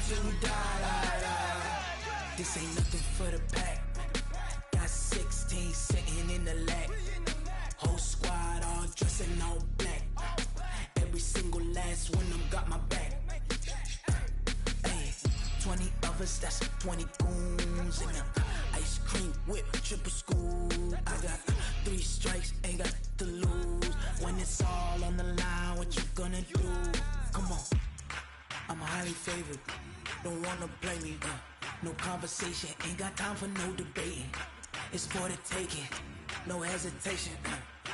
till we die. This ain't nothing for the pack. Got 16 sitting in the lap. Whole squad all dressing all black. Every single last one of them got my back. Hey, 20 of us, that's 20 goons in them. Ice cream whip, triple school. I got 3 strikes, ain't got to lose. When it's all on the line, what you gonna do? Come on, I'm highly favored. Don't wanna blame me, no conversation, ain't got time for no debating. It's for the taking, no hesitation.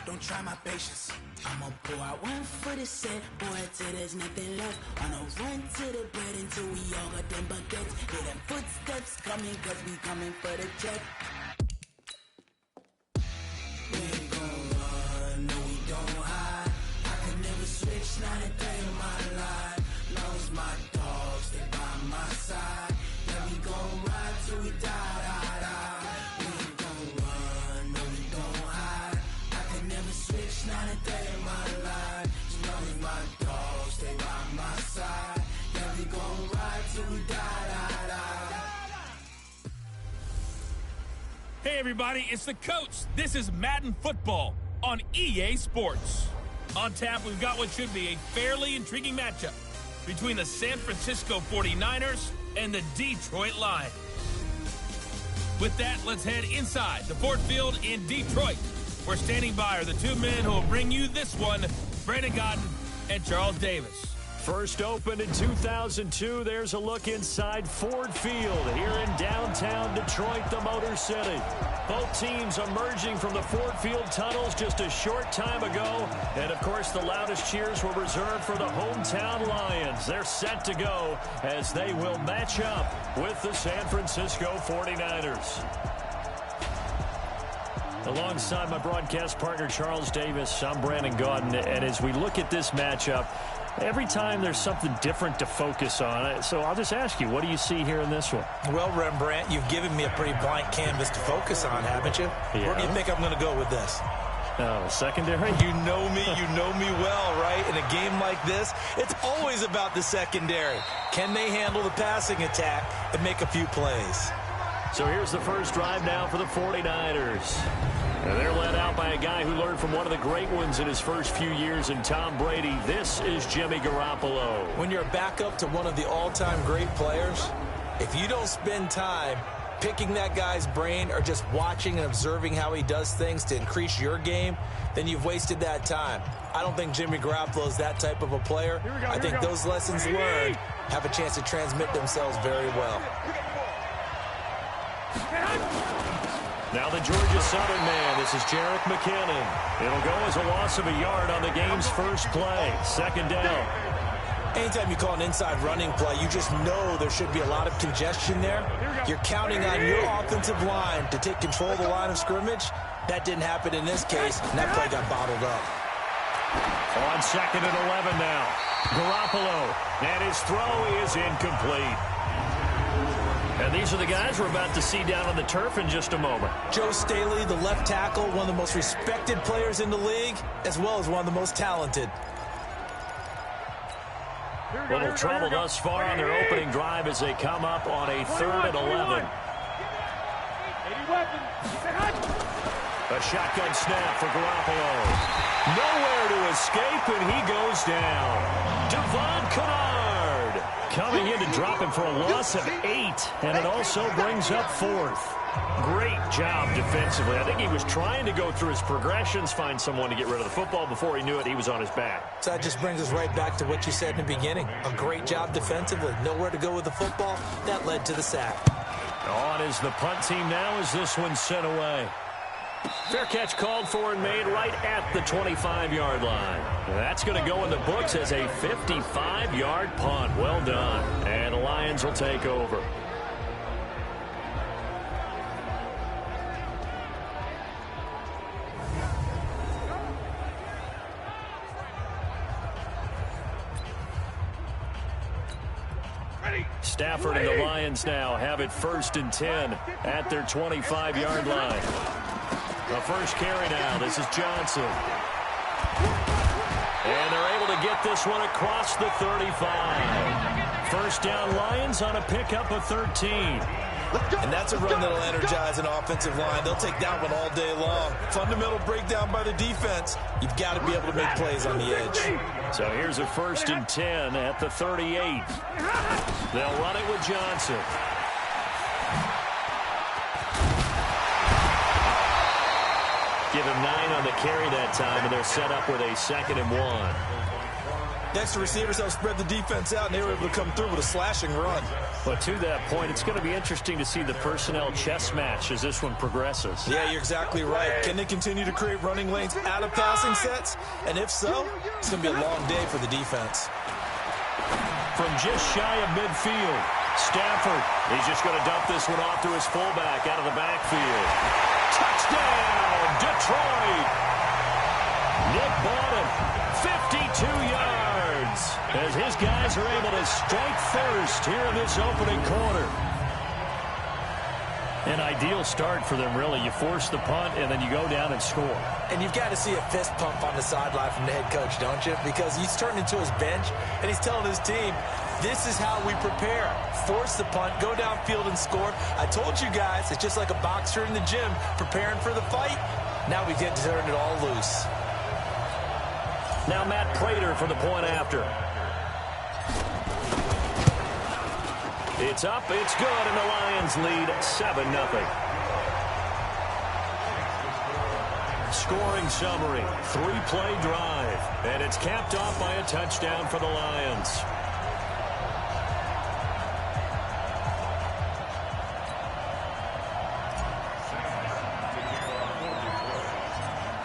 Don't try my patience. I'ma pour out one for the set, boy, till there's nothing left. On a run to the bread until we all got them baguettes. Hear them footsteps coming, cause we coming for the check. We ain't gon' run, no we don't hide. I can never switch, not a day in my life. Long as my dogs, they by my side. Yeah, we gon' ride till we die. We ain't gon' run, no we don't hide. I can never switch, not a day in my life. As long as my dogs, stay by my side. Yeah, we gon' ride till we die. Hey everybody, it's the coach. This is Madden Football on EA Sports. On tap, we've got what should be a fairly intriguing matchup between the San Francisco 49ers and the Detroit Lions. With that, let's head inside the Ford Field in Detroit. We're standing by are the two men who will bring you this one, Brandon Godden and Charles Davis. First opened in 2002, there's a look inside Ford Field here in downtown Detroit, the Motor City. Both teams emerging from the Ford Field tunnels just a short time ago. And, of course, the loudest cheers were reserved for the hometown Lions. They're set to go as they will match up with the San Francisco 49ers. Alongside my broadcast partner, Charles Davis, I'm Brandon Godden. And as we look at this matchup, every time there's something different to focus on. So I'll just ask you, what do you see here in this one? Well, Rembrandt, you've given me a pretty blank canvas to focus on, haven't you? Yeah. Where do you think I'm going to go with this? Secondary? You know me well, right? In a game like this, it's always about the secondary. Can they handle the passing attack and make a few plays? So here's the first drive now for the 49ers. And they're led out by a guy who learned from one of the great ones in his first few years in Tom Brady. This is Jimmy Garoppolo. When you're a backup to one of the all-time great players, if you don't spend time picking that guy's brain or just watching and observing how he does things to increase your game, then you've wasted that time. I don't think Jimmy Garoppolo is that type of a player. I think those lessons learned have a chance to transmit themselves very well. Now the Georgia Southern man, this is Jerick McKinnon. It'll go as a loss of a yard on the game's first play. Second down. Anytime you call an inside running play, you just know there should be a lot of congestion there. You're counting on your offensive line to take control of the line of scrimmage. That didn't happen in this case, and that play got bottled up. On 2nd and 11 now. Garoppolo, and his throw is incomplete. And these are the guys we're about to see down on the turf in just a moment. Joe Staley, the left tackle, one of the most respected players in the league, as well as one of the most talented. Little trouble thus far on their opening drive as they come up on a 3rd and 11. A shotgun snap for Garoppolo. Nowhere to escape, and he goes down. Devon Kennard coming in to drop him for a loss of 8, and it also brings up 4th. Great job defensively. I think he was trying to go through his progressions, find someone to get rid of the football. Before he knew it, he was on his back. So that just brings us right back to what you said in the beginning. A great job defensively. Nowhere to go with the football. That led to the sack. On is the punt team now as this one's sent away. Fair catch called for and made right at the 25-yard line. That's going to go in the books as a 55-yard punt. Well done. And the Lions will take over. Stafford and the Lions now have it 1st and 10 at their 25-yard line. The first carry now. This is Johnson. And they're able to get this one across the 35. First down Lions on a pickup of 13. And that's a run that'll energize an offensive line. They'll take that one all day long. Fundamental breakdown by the defense. You've got to be able to make plays on the edge. So here's a 1st and 10 at the 38. They'll run it with Johnson. Give him 9 on the carry that time, and they're set up with a 2nd and 1. Next, the receivers help spread the defense out, and they were able to come through with a slashing run. But to that point, it's going to be interesting to see the personnel chess match as this one progresses. Yeah, you're exactly right. Can they continue to create running lanes out of passing sets? And if so, it's going to be a long day for the defense. From just shy of midfield, Stafford, he's just going to dump this one off to his fullback out of the backfield. Touchdown, Detroit! Nick Bottom, 52 yards, as his guys are able to strike first here in this opening quarter. An ideal start for them, really. You force the punt, and then you go down and score. And you've got to see a fist pump on the sideline from the head coach, don't you? Because he's turned into his bench, and he's telling his team, this is how we prepare. Force the punt, go downfield and score. I told you guys, it's just like a boxer in the gym preparing for the fight. Now we get to turn it all loose. Now Matt Prater for the point after. It's up, it's good, and the Lions lead 7-0. Scoring summary, 3-play drive, and it's capped off by a touchdown for the Lions.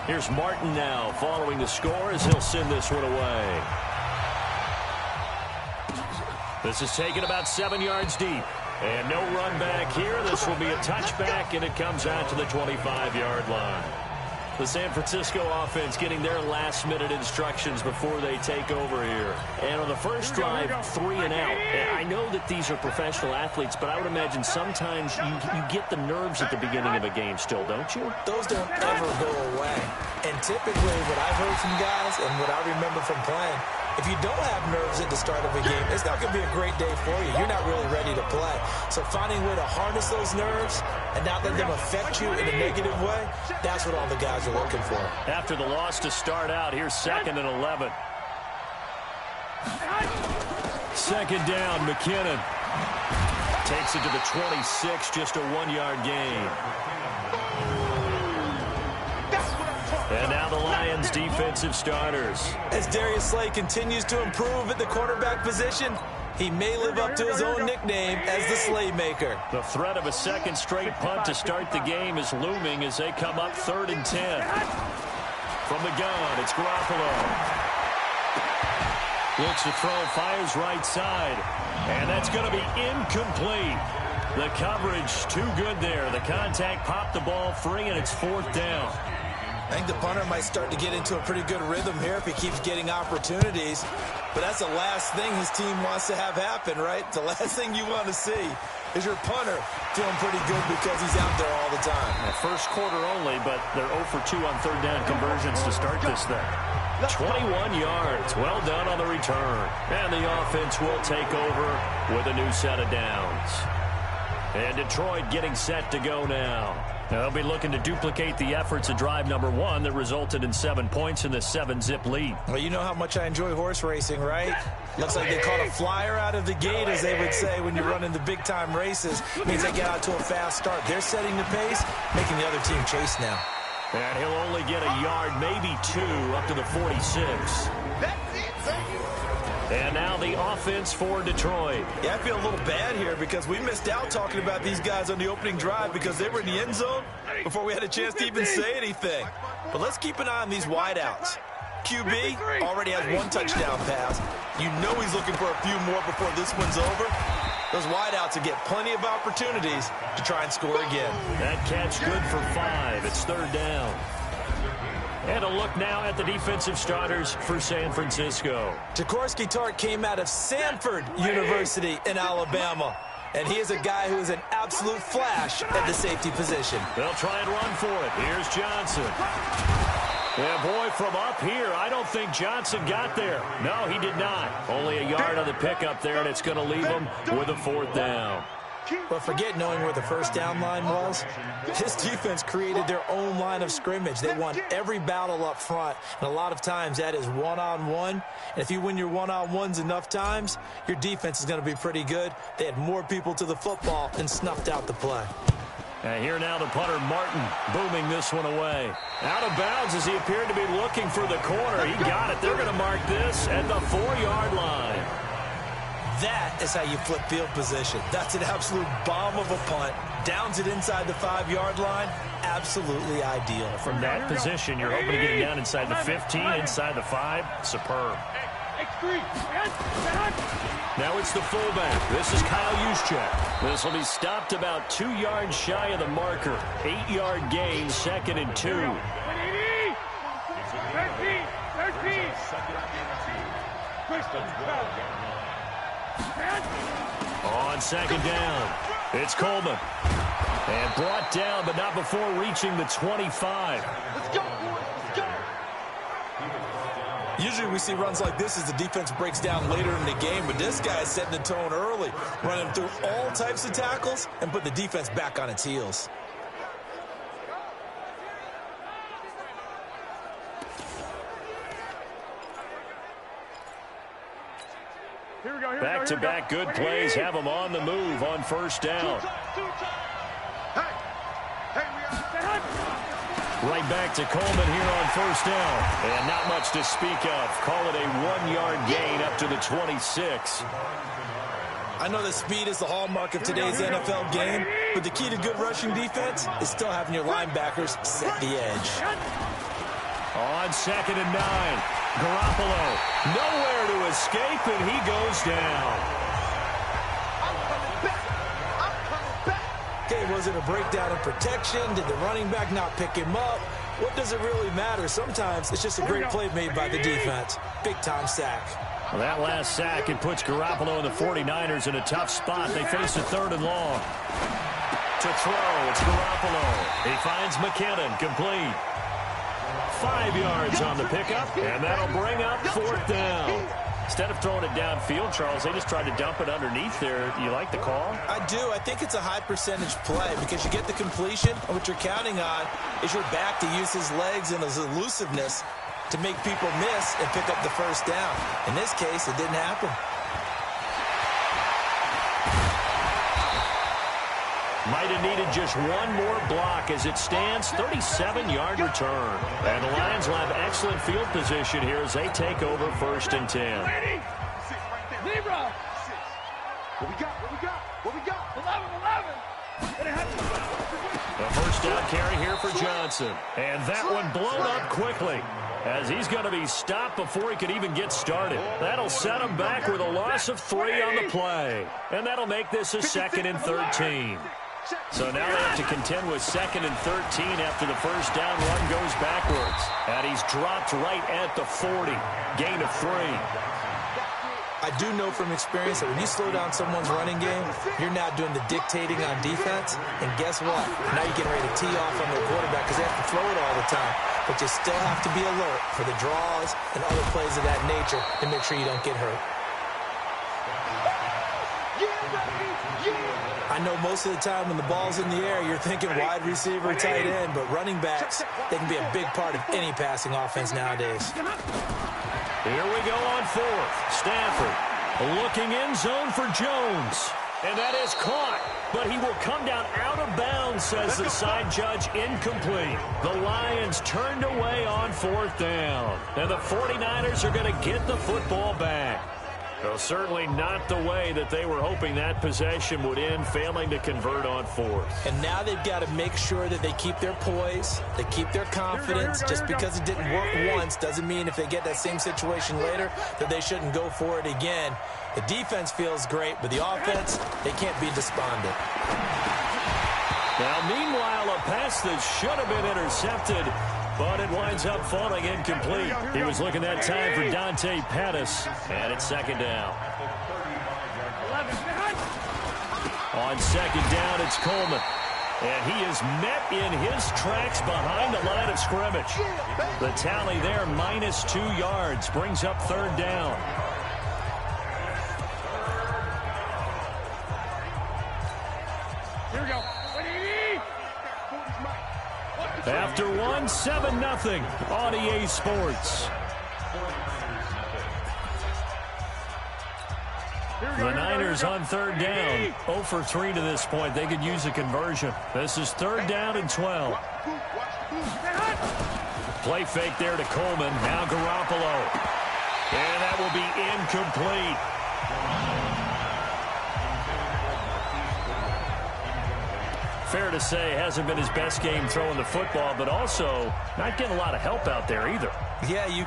Here's Martin now following the score as he'll send this one away. This is taken about 7 yards deep. And no run back here. This will be a touchback, and it comes out to the 25-yard line. The San Francisco offense getting their last-minute instructions before they take over here. And on the first drive, 3 and out. And I know that these are professional athletes, but I would imagine sometimes you get the nerves at the beginning of a game still, don't you? Those don't ever go away. And typically what I've heard from guys and what I remember from playing, if you don't have nerves at the start of a game, it's not going to be a great day for you. You're not really ready to play. So finding a way to harness those nerves and not let them affect you in a negative way, that's what all the guys are looking for. After the loss to start out, here's 2nd and 11. 2nd down, McKinnon. Takes it to the 26, just a 1-yard gain. And now the Lions defensive starters. As Darius Slay continues to improve at the quarterback position, he may live up to his own nickname as the Slaymaker. The threat of a second straight punt to start the game is looming as they come up 3rd and 10. From the gun, it's Garoppolo. Looks to throw, fires right side. And that's going to be incomplete. The coverage too good there. The contact popped the ball free, and it's 4th down. I think the punter might start to get into a pretty good rhythm here if he keeps getting opportunities. But that's the last thing his team wants to have happen, right? The last thing you want to see is your punter feeling pretty good because he's out there all the time. First quarter only, but they're 0 for 2 on 3rd down conversions to start this thing. 21 yards. Well done on the return. And the offense will take over with a new set of downs. And Detroit getting set to go now. Now they'll be looking to duplicate the efforts of drive number 1 that resulted in 7 points in the 7-zip lead. Well, you know how much I enjoy horse racing, right? Looks like they caught a flyer out of the gate, as they would say when you're running the big-time races. Means they get out to a fast start. They're setting the pace, making the other team chase now. And he'll only get a yard, maybe 2, up to the 46. And now the offense for Detroit. Yeah, I feel a little bad here because we missed out talking about these guys on the opening drive because they were in the end zone before we had a chance to even say anything. But let's keep an eye on these wideouts. QB already has 1 touchdown pass. You know he's looking for a few more before this one's over. Those wideouts will get plenty of opportunities to try and score again. That catch good for 5. It's 3rd down. And a look now at the defensive starters for San Francisco. Jaworski Tartt came out of Samford University in Alabama. And he is a guy who is an absolute flash at the safety position. They'll try and run for it. Here's Johnson. Yeah, boy, from up here, I don't think Johnson got there. No, he did not. Only a yard on the pickup there, and it's going to leave him with a 4th down. But forget knowing where the first down line was. This defense created their own line of scrimmage. They won every battle up front, and a lot of times that is one-on-one. And if you win your one-on-ones enough times, your defense is going to be pretty good. They had more people to the football and snuffed out the play. And here now the punter, Martin, booming this one away. Out of bounds as he appeared to be looking for the corner. He got it. They're going to mark this at the 4-yard line. That is how you flip field position. That's an absolute bomb of a punt. Downs it inside the 5-yard line. Absolutely ideal. From that position, you're hoping to get it down inside the 15, inside the 5. Superb. Now it's the fullback. This is Kyle Juszczyk. This will be stopped about 2 yards shy of the marker. 8-yard gain, 2nd and 2. 13. On 2nd down, it's Coleman. And brought down, but not before reaching the 25. Let's go, boys. Let's go. Usually we see runs like this as the defense breaks down later in the game, but this guy is setting the tone early, running through all types of tackles and put the defense back on its heels. Back-to-back good plays have them on the move on 1st down. Right back to Coleman here on 1st down. And not much to speak of. Call it a 1-yard gain up to the 26. I know that speed is the hallmark of today's NFL game, but the key to good rushing defense is still having your linebackers set the edge. On 2nd and 9. Garoppolo, nowhere to escape, and he goes down. Okay, was it a breakdown in protection? Did the running back not pick him up? What does it really matter? Sometimes it's just a great play made by the defense. Big-time sack. Well, that last sack, it puts Garoppolo and the 49ers in a tough spot. They face a 3rd and long. To throw, it's Garoppolo. He finds McKinnon, complete. 5 yards on the pickup, and that'll bring up 4th down. Instead of throwing it downfield, Charles, they just tried to dump it underneath there. You like the call? I do. I think it's a high percentage play because you get the completion, and what you're counting on is your back to use his legs and his elusiveness to make people miss and pick up the 1st down. In this case, it didn't happen. Might have needed just one more block as it stands, 37-yard return. And the Lions will have excellent field position here as they take over 1st and 10. Libra. What we got? 11. The 1st down carry here for Johnson. And that one blown up quickly as he's going to be stopped before he could even get started. That'll set him back with a loss of 3 on the play. And that'll make this a 2nd and 13. So now they have to contend with 2nd and 13 after the 1st down run goes backwards. And he's dropped right at the 40. Gain of 3. I do know from experience that when you slow down someone's running game, you're now doing the dictating on defense. And guess what? Now you're getting ready to tee off on their quarterback because they have to throw it all the time. But you still have to be alert for the draws and other plays of that nature to make sure you don't get hurt. I know most of the time when the ball's in the air, you're thinking wide receiver, tight end, but running backs, they can be a big part of any passing offense nowadays. Here we go on 4th. Stafford looking in zone for Jones. And that is caught. But he will come down out of bounds, says the side judge, incomplete. The Lions turned away on 4th down. And the 49ers are going to get the football back. Well, certainly not the way that they were hoping that possession would end, failing to convert on 4th. And now they've got to make sure that they keep their poise, they keep their confidence. Just because it didn't work once doesn't mean if they get that same situation later that they shouldn't go for it again. The defense feels great, but the offense, they can't be despondent. Now, meanwhile, a pass that should have been intercepted, but it winds up falling incomplete. He was looking that time for Dante Pettis, and it's 2nd down. On 2nd down, it's Coleman. And he is met in his tracks behind the line of scrimmage. The tally there, -2 yards, brings up 3rd down. Here we go. After one, 7-0 on EA Sports. The Niners on 3rd down. 0 for 3 to this point. They could use a conversion. This is 3rd down and 12. Play fake there to Coleman. Now Garoppolo. And that will be incomplete. Fair to say, hasn't been his best game throwing the football, but also not getting a lot of help out there either. Yeah, you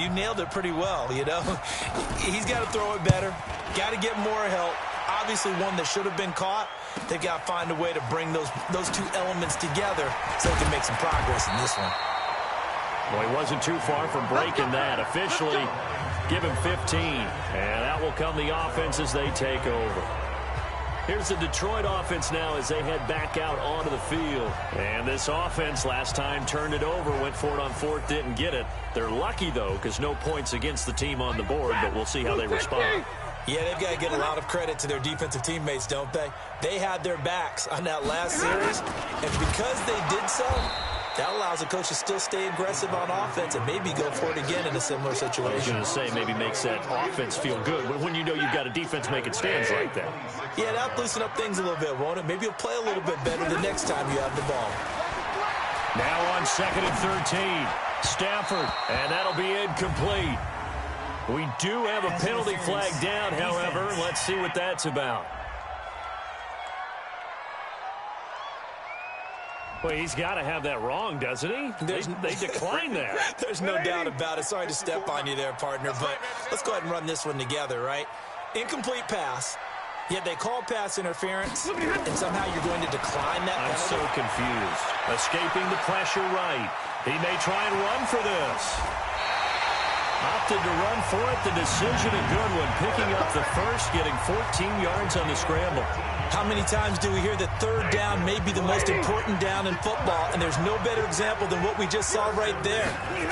nailed it pretty well, you know. He's got to throw it better. Got to get more help. Obviously one that should have been caught. They've got to find a way to bring those two elements together so they can make some progress in this one. Well, he wasn't too far from breaking that. Officially, give him 15. And out will come the offense as they take over. Here's the Detroit offense now as they head back out onto the field. And this offense last time turned it over, went for it on 4th, didn't get it. They're lucky, though, because no points against the team on the board, but we'll see how they respond. Yeah, they've got to get a lot of credit to their defensive teammates, don't they? They had their backs on that last series, and because they did so, that allows the coach to still stay aggressive on offense and maybe go for it again in a similar situation. I was going to say maybe makes that offense feel good when you know you've got a defense making stands like that. Yeah, that'll loosen up things a little bit, won't it? Maybe you'll play a little bit better the next time you have the ball. Now on 2nd and 13, Stafford, and that'll be incomplete. We do have a penalty flag down, however. Let's see what that's about. Well, he's got to have that wrong, doesn't he? They declined that. There's no doubt about it. Sorry to step on you there, partner, but let's go ahead and run this one together, right? Incomplete pass, yet they call pass interference, and somehow you're going to decline that penalty. I'm so confused. Escaping the pressure right. He may try and run for this. Opted to run for it. The decision a good one. Picking up the first, getting 14 yards on the scramble. How many times do we hear that 3rd down may be the most important down in football, and there's no better example than what we just saw right there.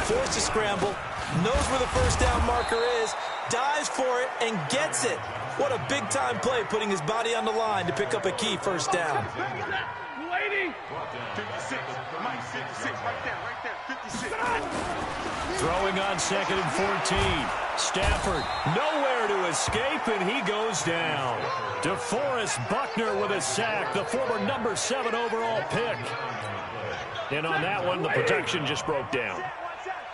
Forced to scramble, knows where the 1st down marker is, dives for it, and gets it. What a big-time play, putting his body on the line to pick up a key 1st down. 56, Mike 56, right there, 56. Throwing on 2nd and 14. Stafford nowhere to escape, and he goes down. DeForest Buckner with a sack, the former number 7 overall pick. And on that one, the protection just broke down.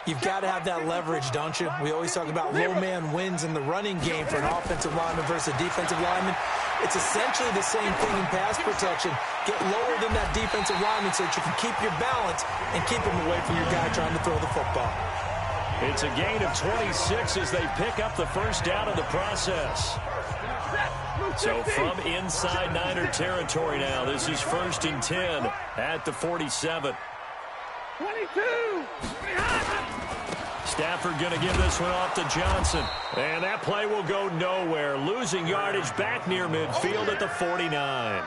You've got to have that leverage, don't you? We always talk about low man wins in the running game for an offensive lineman versus a defensive lineman. It's essentially the same thing in pass protection. Get lower than that defensive lineman so that you can keep your balance and keep him away from your guy trying to throw the football. It's a gain of 26 as they pick up the 1st down in the process. So from inside Niner territory now, this is 1st and 10 at the 47. 22. Stafford going to give this one off to Johnson. And that play will go nowhere. Losing yardage back near midfield at the 49.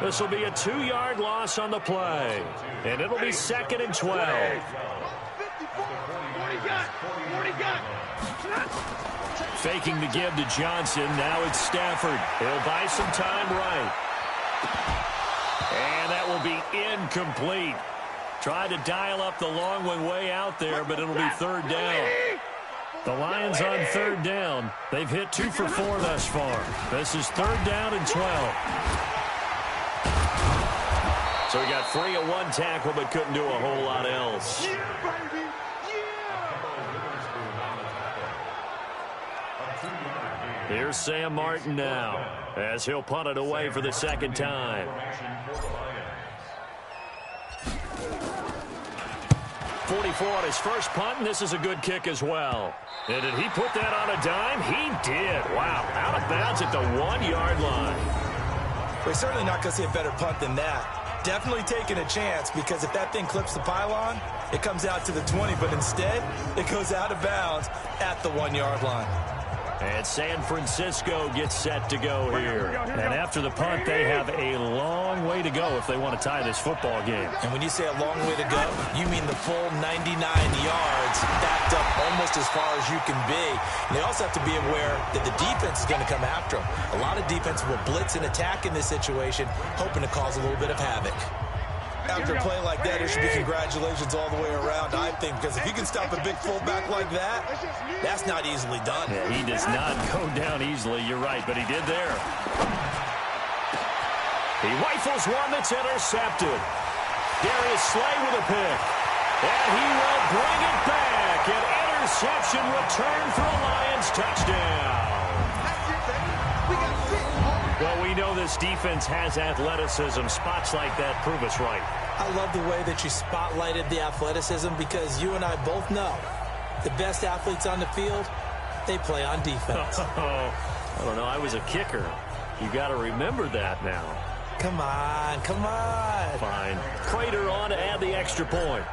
This will be a 2-yard loss on the play. And it'll be 2nd and 12. Faking the give to Johnson. Now it's Stafford. He'll buy some time right. And that will be incomplete. Tried to dial up the long one way out there, but it'll be 3rd down. The Lions on 3rd down. They've hit 2 for 4 thus far. This is 3rd down and 12. So he got free of 1 tackle, but couldn't do a whole lot else. Here's Sam Martin now, as he'll punt it away for the 2nd time. 44 on his first punt, and this is a good kick as well. And did he put that on a dime? He did. Wow, out of bounds at the 1-yard line. We're certainly not going to see a better punt than that. Definitely taking a chance, because if that thing clips the pylon, it comes out to the 20, but instead, it goes out of bounds at the 1-yard line. And San Francisco gets set to go here. And after the punt, they have a long way to go if they want to tie this football game. And when you say a long way to go, you mean the full 99 yards backed up almost as far as you can be. And they also have to be aware that the defense is going to come after them. A lot of defense will blitz and attack in this situation, hoping to cause a little bit of havoc. After a play like that, there should be congratulations all the way around, I think, because if you can stop a big fullback like that, that's not easily done. Yeah, he does not go down easily, you're right, but he did there. He rifles one that's intercepted. Darius Slay with a pick. And he will bring it back. An interception return for a Lions touchdown. Well, we know this defense has athleticism. Spots like that prove us right. I love the way that you spotlighted the athleticism because you and I both know the best athletes on the field, they play on defense. I don't know. I was a kicker. You got to remember that now. Come on, come on. Fine. Prater on to add the extra point.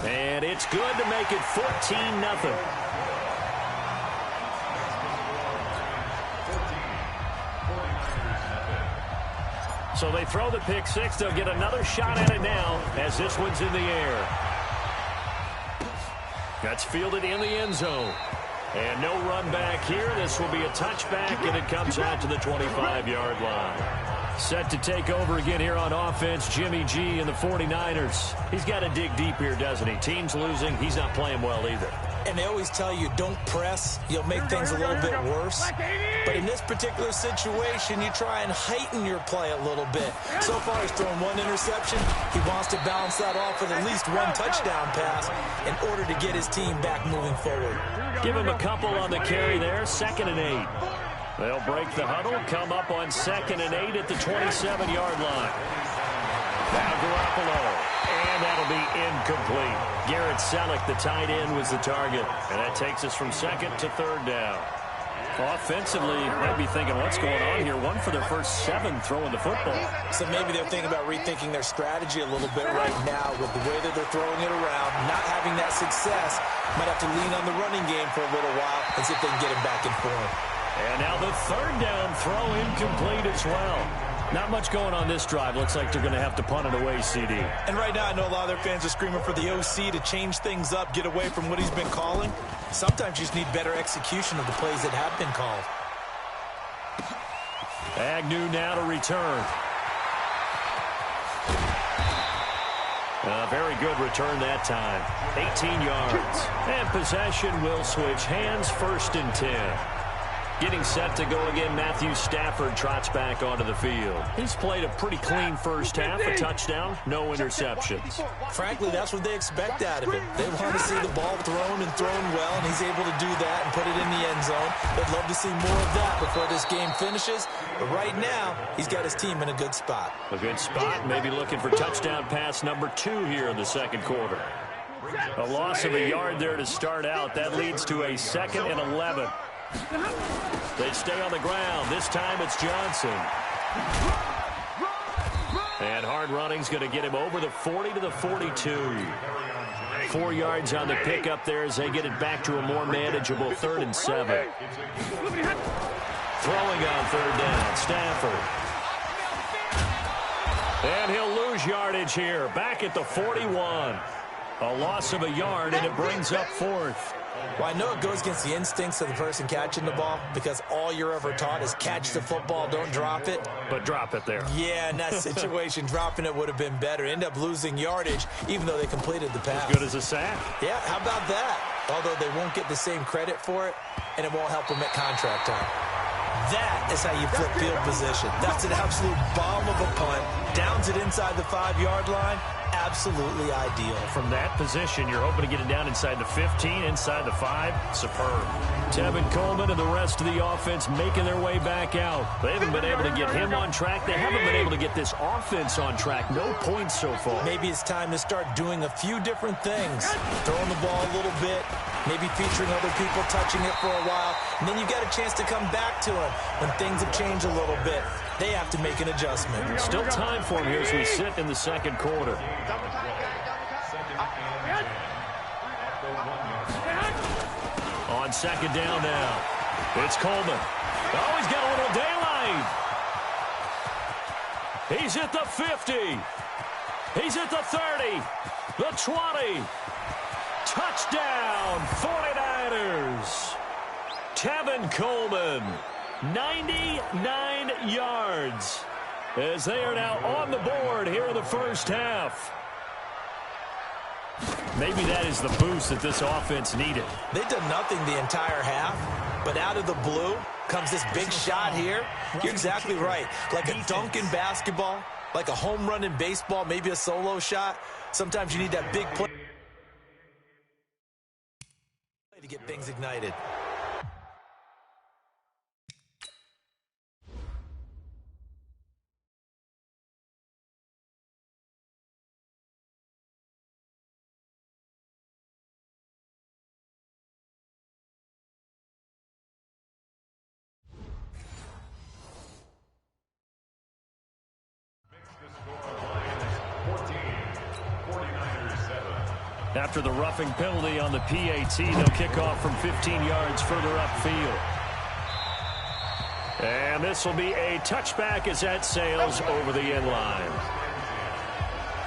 And it's good to make it 14-0. So they throw the pick six. They'll get another shot at it now as this one's in the air. That's fielded in the end zone. And no run back here. This will be a touchback, and it comes out to the 25-yard line. Set to take over again here on offense, Jimmy G and the 49ers. He's got to dig deep here, doesn't he? Team's losing. He's not playing well either. And they always tell you, don't press. You'll make things a little bit worse. But in this particular situation, you try and heighten your play a little bit. So far, he's thrown one interception. He wants to balance that off with at least one touchdown pass in order to get his team back moving forward. Give him a couple on the carry there. 2nd and 8. They'll break the huddle, come up on 2nd and 8 at the 27-yard line. Now Garoppolo. And that'll be incomplete. Garrett Selleck, the tight end, was the target. And that takes us from 2nd to 3rd down. Offensively, you might be thinking, what's going on here? One for their first 7 throwing the football. So maybe they're thinking about rethinking their strategy a little bit right now with the way that they're throwing it around, not having that success. Might have to lean on the running game for a little while and see if they can get him back in form. And now the 3rd down throw incomplete as well. Not much going on this drive. Looks like they're going to have to punt it away, CD. And right now, I know a lot of their fans are screaming for the OC to change things up, get away from what he's been calling. Sometimes you just need better execution of the plays that have been called. Agnew now to return. A very good return that time. 18 yards. And possession will switch hands, 1st and 10. Getting set to go again, Matthew Stafford trots back onto the field. He's played a pretty clean first half, a touchdown, no interceptions. Frankly, that's what they expect out of him. They want to see the ball thrown and thrown well, and he's able to do that and put it in the end zone. They'd love to see more of that before this game finishes. But right now, he's got his team in a good spot. A good spot, maybe looking for touchdown pass number 2 here in the 2nd quarter. A loss of a yard there to start out. That leads to a 2nd and 11. They stay on the ground. This time it's Johnson. And hard running's going to get him over the 40 to the 42. 4 yards on the pickup there as they get it back to a more manageable 3rd and 7. Throwing on 3rd down, Stafford. And he'll lose yardage here. Back at the 41. A loss of a yard, and it brings up 4th. Well, I know it goes against the instincts of the person catching the ball because all you're ever taught is catch the football, don't drop it. But drop it there. Yeah, in that situation, dropping it would have been better. End up losing yardage, even though they completed the pass. As good as a sack. Yeah, how about that? Although they won't get the same credit for it, and it won't help them at contract time. That is how you flip field position. That's an absolute bomb of a punt. Downs it inside the 5-yard line. Absolutely ideal. From that position, you're hoping to get it down inside the 15, inside the 5. Superb. Tevin Coleman and the rest of the offense making their way back out. They haven't been able to get him on track. They haven't been able to get this offense on track. No points so far. Maybe it's time to start doing a few different things. Throwing the ball a little bit, maybe featuring other people touching it for a while, and then you got a chance to come back to it when things have changed a little bit. They have to make an adjustment. Still time for him here as we sit in the 2nd quarter. On second down now, it's Coleman. Oh, he's got a little daylight. He's at the 50. He's at the 30. The 20. Touchdown, 49ers. Tevin Coleman, 99 yards, as they are now on the board here in the first half. Maybe that is the boost that this offense needed. They've done nothing the entire half, but out of the blue comes this big shot here. You're exactly right. Like a dunk in basketball, like a home run in baseball, maybe a solo shot. Sometimes you need that big play to get things ignited. After the roughing penalty on the PAT, they'll kick off from 15 yards further upfield. And this will be a touchback as that sails over the end line.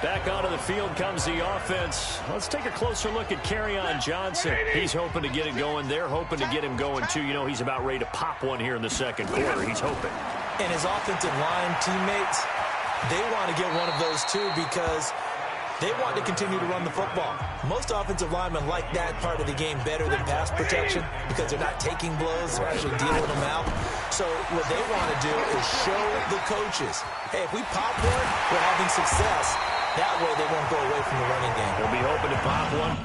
Back onto the field comes the offense. Let's take a closer look at Kerryon Johnson. He's hoping to get it going. They're hoping to get him going, too. You know, he's about ready to pop one here in the second quarter. He's hoping. And his offensive line teammates, they want to get one of those, too, because they want to continue to run the football. Most offensive linemen like that part of the game better than pass protection because they're not taking blows, they're actually dealing them out. So what they want to do is show the coaches, hey, if we pop one, we're having success. That way they won't go away from the running game. They'll be hoping to pop one.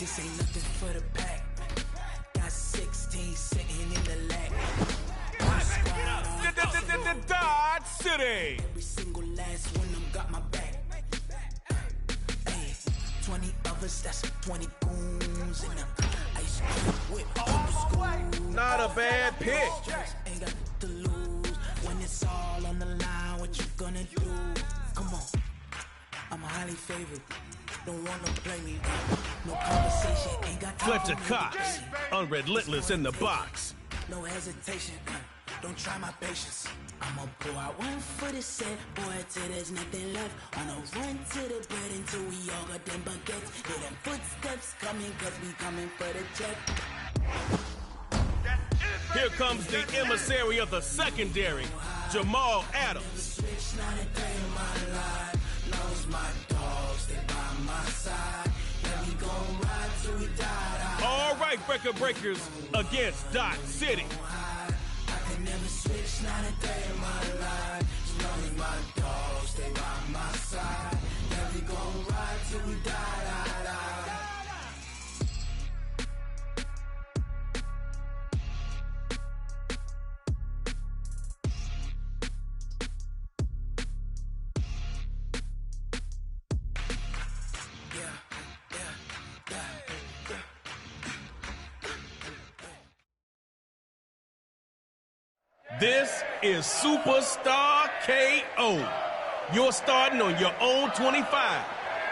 This ain't nothing for the pack. Got 16 sitting in the lap. Dodge City. Every single last one of them got my back. Hey, 20 of us, that's 20 goons in the ice cream whip. Not a bad pick. Ain't got to lose. When it's all on the line, what you gonna do? Come on, I'm highly favored. Don't wanna play me. No conversation, ain't got time. Fletcher Cox, unrelentless in the box. No hesitation, don't try my patience. I'ma pour out one for the set, boy, till there's nothing left. On a run to the bread until we all got them baguettes. Hear them footsteps coming, cause we coming for the check. Here comes the emissary of the secondary, Jamal Adams. All right, breakers against Dot City. This is Superstar KO. You're starting on your own 25.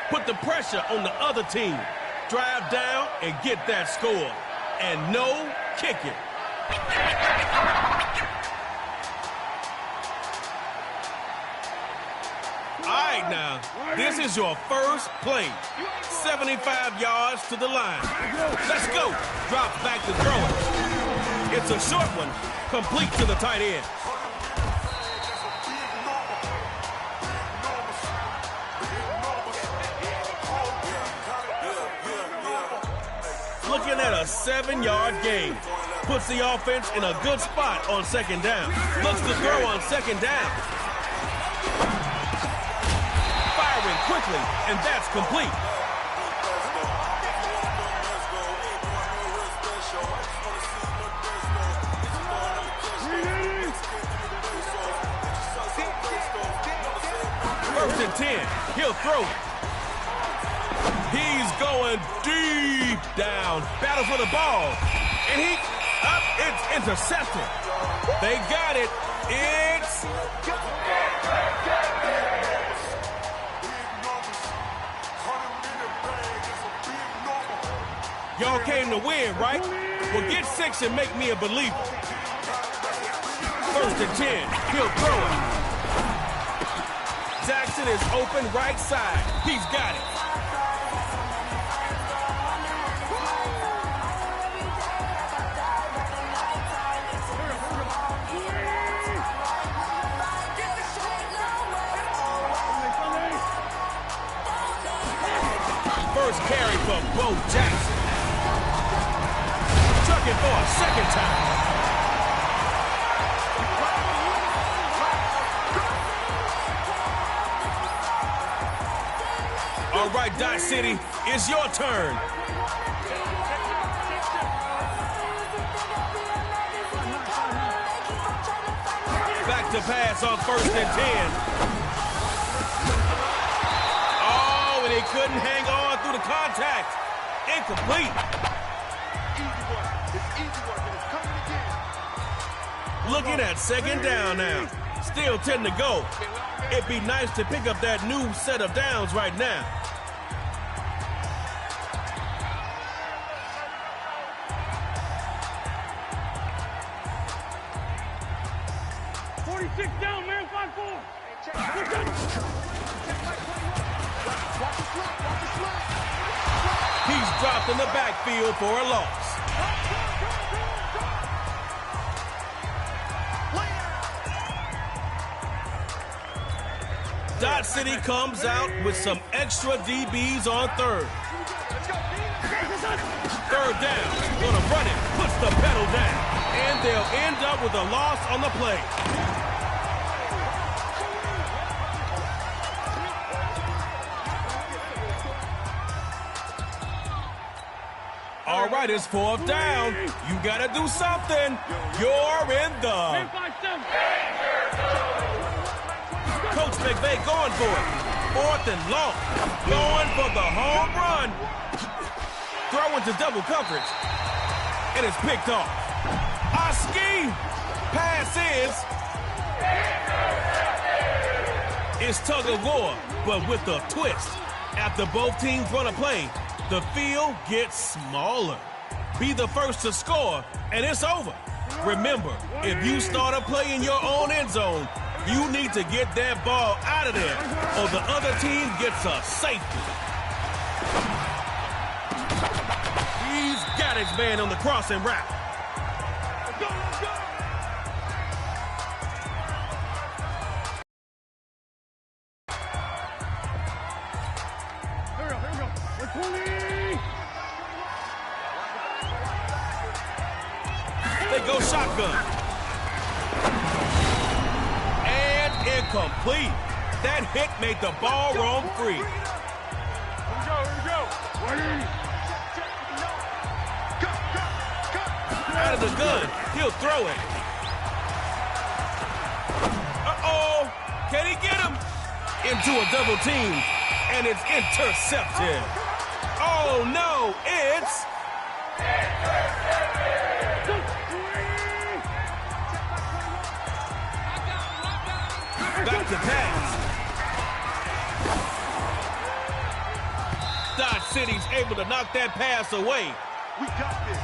Put the pressure on the other team. Drive down and get that score. And no kicking. All right, now, this is your first play. 75 yards to the line. Let's go. Drops back to throw it. It's a short one, complete to the tight end. looking at a 7-yard gain. Puts the offense in a good spot on second down. Looks to throw on second down. Firing quickly, and that's complete. First and 10. He'll throw it. He's going deep down. Battle for the ball. And it's intercepted. They got it. It's... Y'all came to win, right? Well, get 6 and make me a believer. First and 10. He'll throw it. Jackson is open right side. He's got it. First carry for Bo Jackson. Took it for a second time. All right, Dot City, it's your turn. Back to pass on first and 10. Oh, and he couldn't hang on through the contact. Incomplete. Looking at second down now. Still 10 to go. It'd be nice to pick up that new set of downs right now. Down, man, 5-4. He's dropped in the backfield for a loss. Dot City comes out with some extra DBs on third. Third down, gonna run it, puts the pedal down, and they'll end up with a loss on the play. All right, it's fourth down. You gotta do something. You're in the... Coach McVay going for it. Fourth and long. Going for the home run. Throw into double coverage. And it's picked off. Oski. Pass is... It's tug of war, but with a twist. After both teams run a play, the field gets smaller. Be the first to score, and it's over. Remember, if you start a play in your own end zone, you need to get that ball out of there, or the other team gets a safety. He's got his man on the crossing route. They go shotgun. And incomplete. That hit made the ball roam free. Here we go. Out of the gun. He'll throw it. Uh-oh. Can he get him? Into a double team. And it's intercepted. Oh, no. It's... Back to pass. Dodge City's able to knock that pass away. We got this.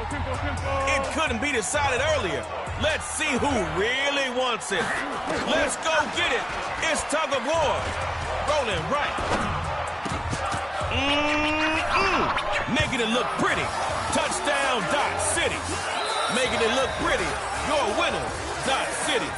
Tempo. It couldn't be decided earlier. Let's see who really wants it. Let's go get it. It's tug of war. Rolling right. Making it look pretty. Touchdown, Dot City. Making it look pretty. Your winner, Dot City.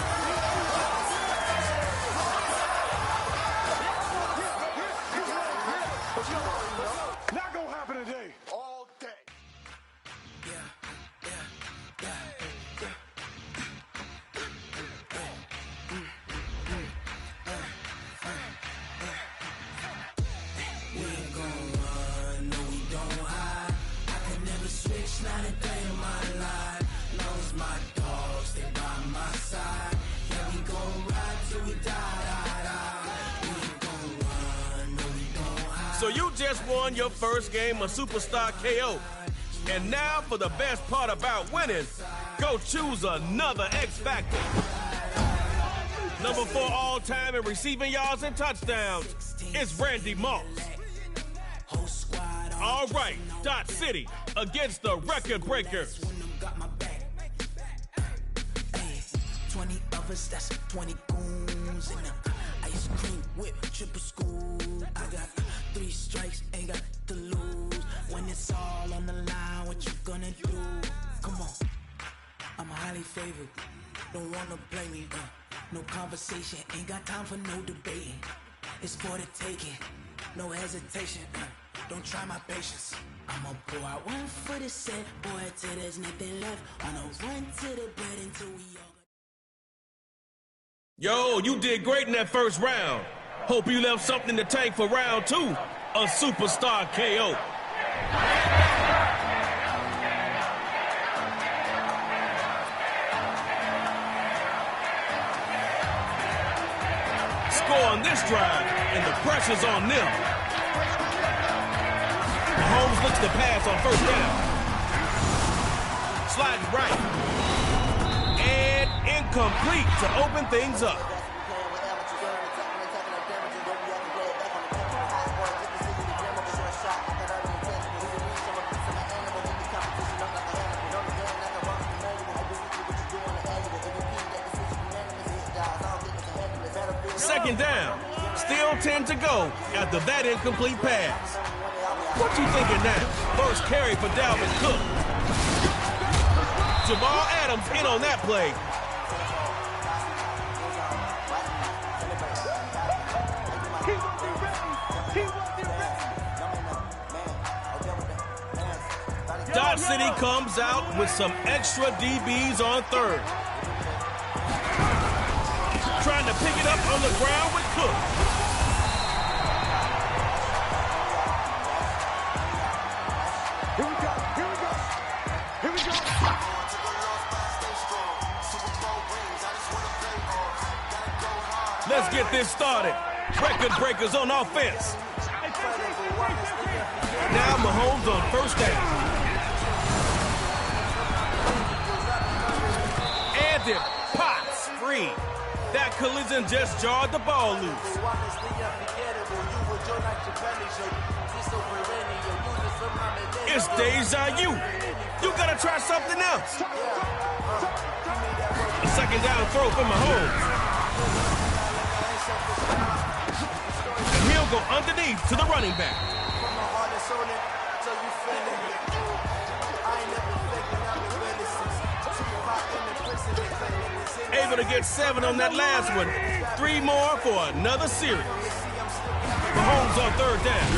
So you just won your first game of Superstar KO. And now for the best part about winning, go choose another X Factor. Number 4 all-time in receiving yards and touchdowns is Randy Moss. All right, Dot City against the Record Breakers. 20 of us, that's 20 goons in the ice cream whip, triple scoop. I got 3 strikes, ain't got to lose. When it's all on the line, what you gonna do? Come on, I'm highly favored. Don't wanna play me, no conversation, ain't got time for no debating. It's for the taking, no hesitation. Don't try my patience. I'ma pour out one for the set, boy, till there's nothing left. On a run to the bed until we all. Yo, you did great in that first round. Hope you left something in the tank for round 2 of Superstar KO. Score on this drive, and the pressure's on them. Mahomes looks to pass on first down. Sliding right. And incomplete to open things up. Second down. Still 10 to go after that incomplete pass. What you thinking now? First carry for Dalvin Cook. Jamal Adams in on that play. Dodge City comes out with some extra DBs on third. Trying to pick it up on the ground with Cook. Here we go. Let's get this started. Record breakers on offense. Now Mahomes on first down. And it pops free. That collision just jarred the ball loose. It's deja vu. You gotta try something else. A second down throw for Mahomes. And he'll go underneath to the running back. Able to get 7 on that last one. 3 more for another series. Mahomes on third down.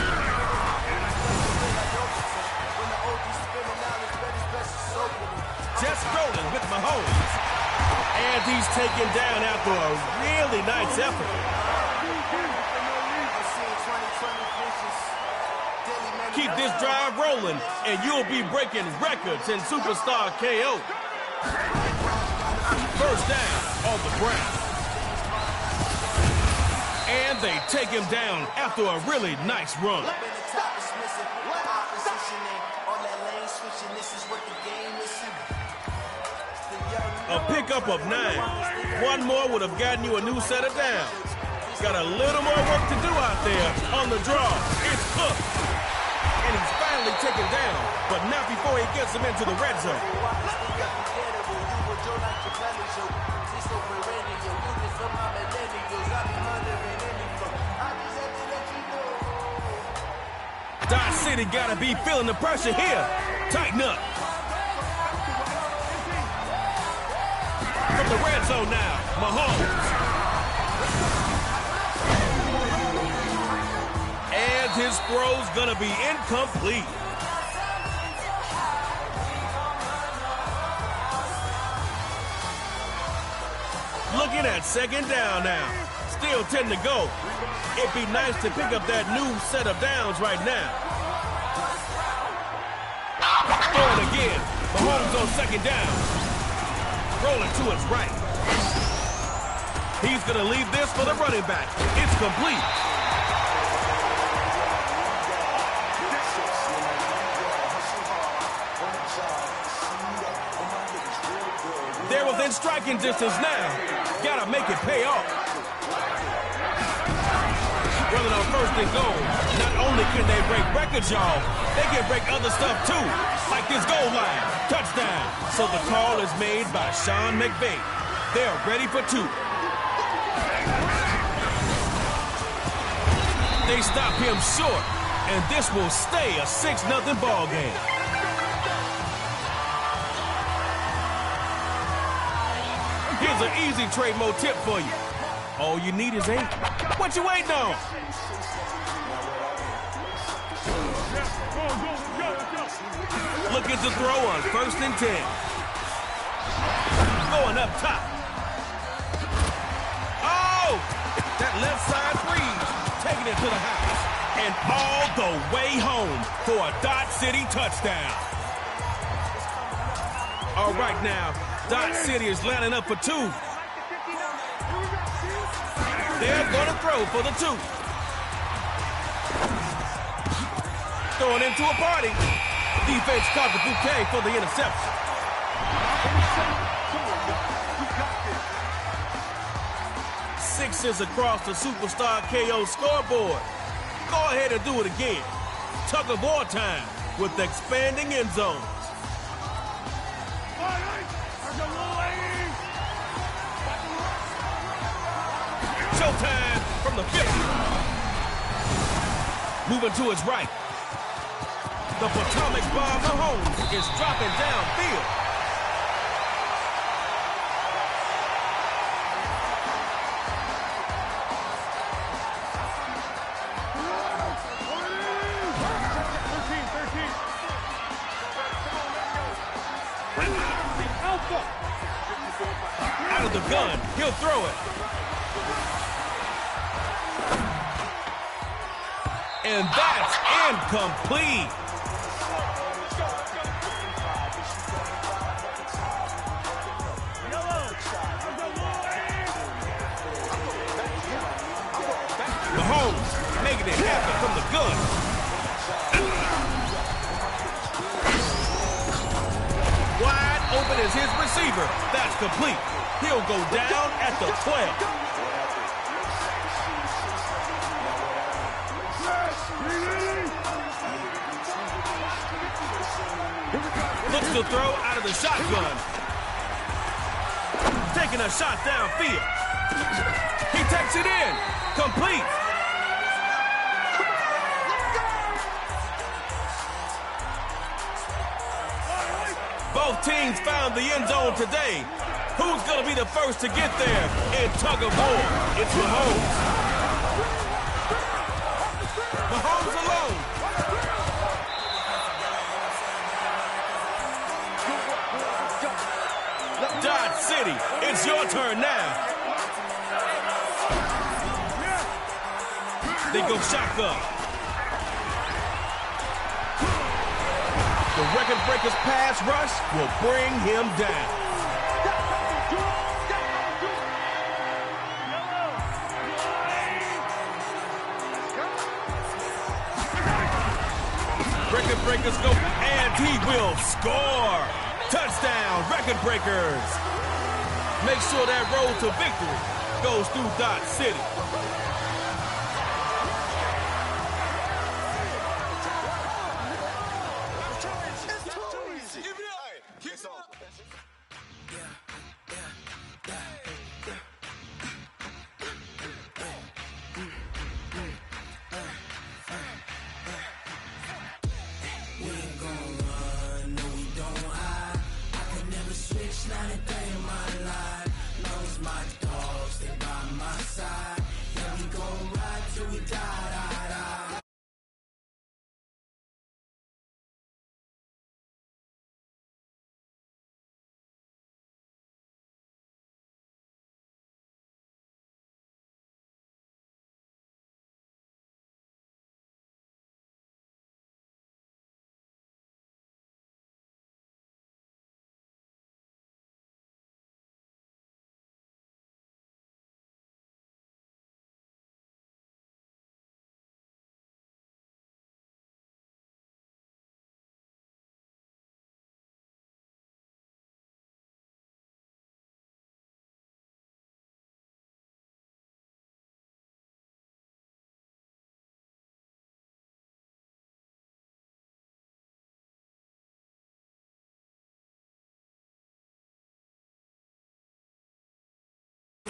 Just rolling with Mahomes. And he's taken down after a really nice effort. Keep this drive rolling, and you'll be breaking records in Superstar KO. First down on the ground. And they take him down after a really nice run. A pickup of 9. One more would have gotten you a new set of downs. Got a little more work to do out there on the draw. It's Cook. And he's finally taken down, but not before he gets him into the red zone. Dodge City gotta be feeling the pressure here. Tighten up. From the red zone now, Mahomes. And his throw's gonna be incomplete. Looking at second down now. Still 10 to go. It'd be nice to pick up that new set of downs right now. Throwing again. Mahomes on second down. Rolling to his right. He's going to leave this for the running back. It's complete. within striking distance now. Gotta make it pay off. Running on first and goal. Not only can they break records, y'all, they can break other stuff too, like this goal line. Touchdown. So the call is made by Sean McVay. They're ready for two. They stop him short, and this will stay a 6-0 ball game. Here's an easy trade mode tip for you. All you need is 8. What you waiting on? Looking to throw on 1st and 10. Going up top. Oh! That left side freeze. Taking it to the house. And all the way home for a Dot City touchdown. All right now, Dot City is lining up for 2. They're going to throw for the 2. Throwing into a party. Defense caught the bouquet for the interception. Sixes across the Superstar KO scoreboard. Go ahead and do it again. Tug of war time with expanding end zones. Showtime from the 50. Moving to his right. The Potomac bomb Mahomes is dropping downfield. Out of the gun, he'll throw it. And that's incomplete. Mahomes making it happen from the gun. Wide open is his receiver. That's complete. He'll go down at the 12. Looks to throw out of the shotgun. Taking a shot downfield. He takes it in. Complete. Both teams found the end zone today. Who's going to be the first to get there in tug of war? It's Mahomes. Mahomes alone. Dot City, it's your turn now. They go shotgun. The record breaker's pass rush will bring him down. Record breakers go, and he will score. Touchdown, record breakers. Make sure that road to victory goes through Dot City. Not a day in my life. Knows my dogs, they by my side.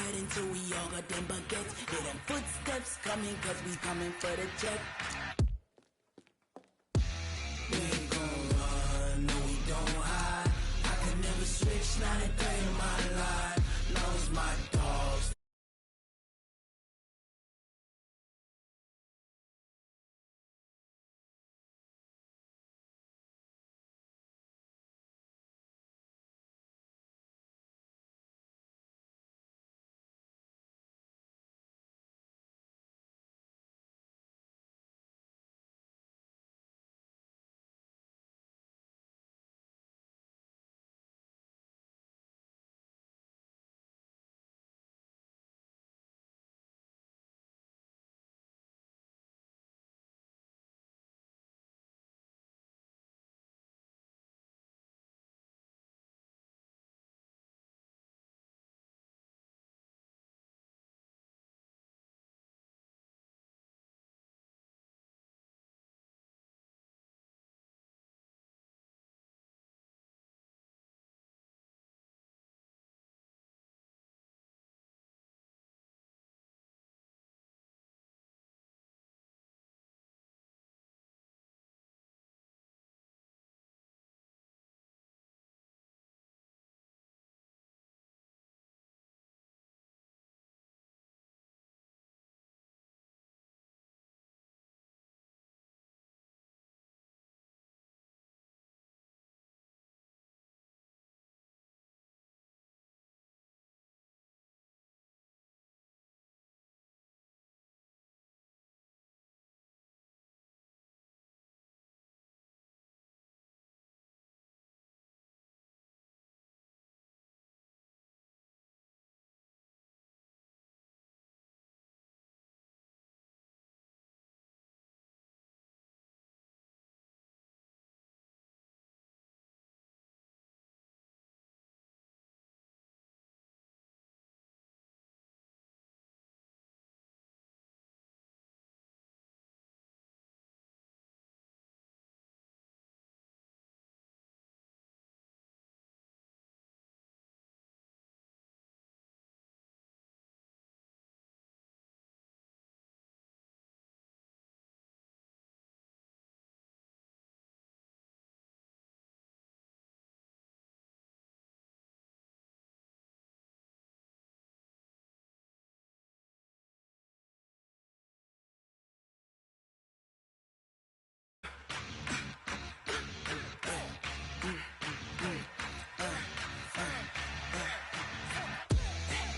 bed until we all got them baguettes. Hear them footsteps coming, cause we coming for the check. We ain't gon' run, no we don't hide. I could never switch, not a day in my life. Knows my dogs.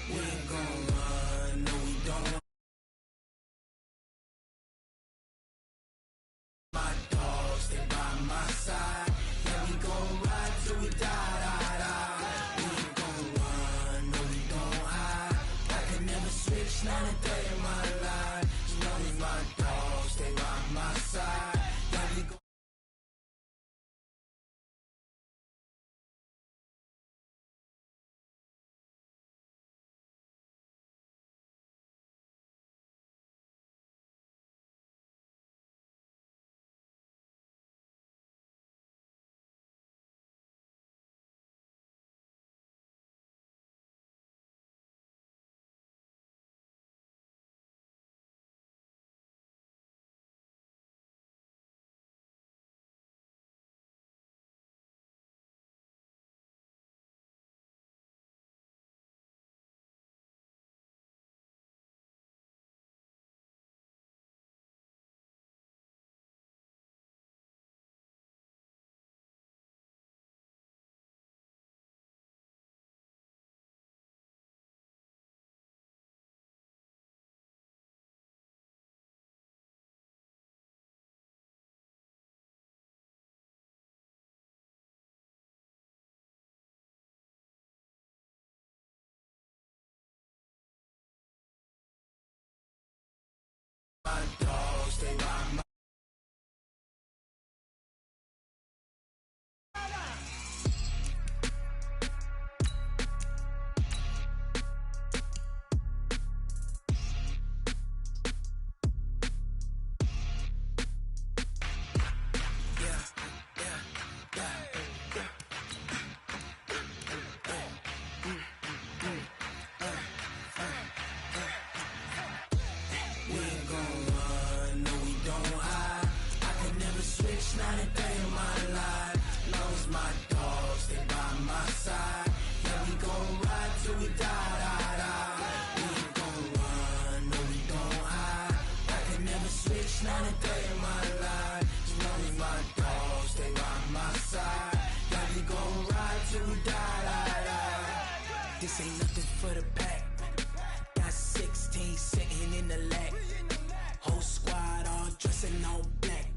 We ain't gon' run, no we don't. My dogs, they by my side. Yeah, we gon' ride till we die. We ain't gon' run, no we don't hide. I could never switch, not a day in my life. You know me, my dogs, they by my side. Yeah, we gon' my dogs, they by my This ain't nothing for the pack. Got 16 sitting in the lap. Whole squad all dressing all black.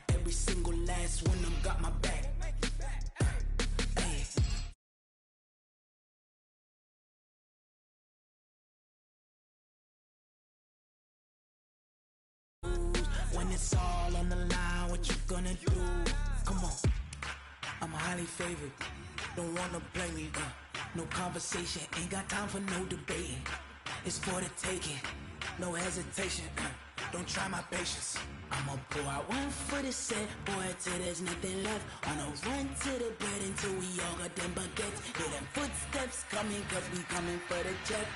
Every single last one of them got my back. Hey. When it's all on the line, what you gonna do? Come on, I'm highly favored. Don't wanna play me, no conversation. Ain't got time for no debating. It's for the taking, no hesitation. Don't try my patience. I'ma pour out one for the set, boy, till there's nothing left. On a run to the bread until we all got them baguettes. Hear them footsteps coming, cause we coming for the check.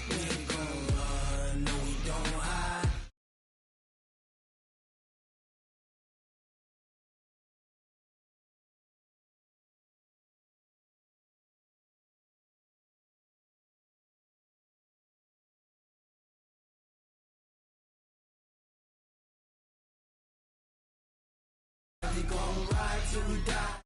We ain't gon' run, no we don't hide. We gon' ride till we die.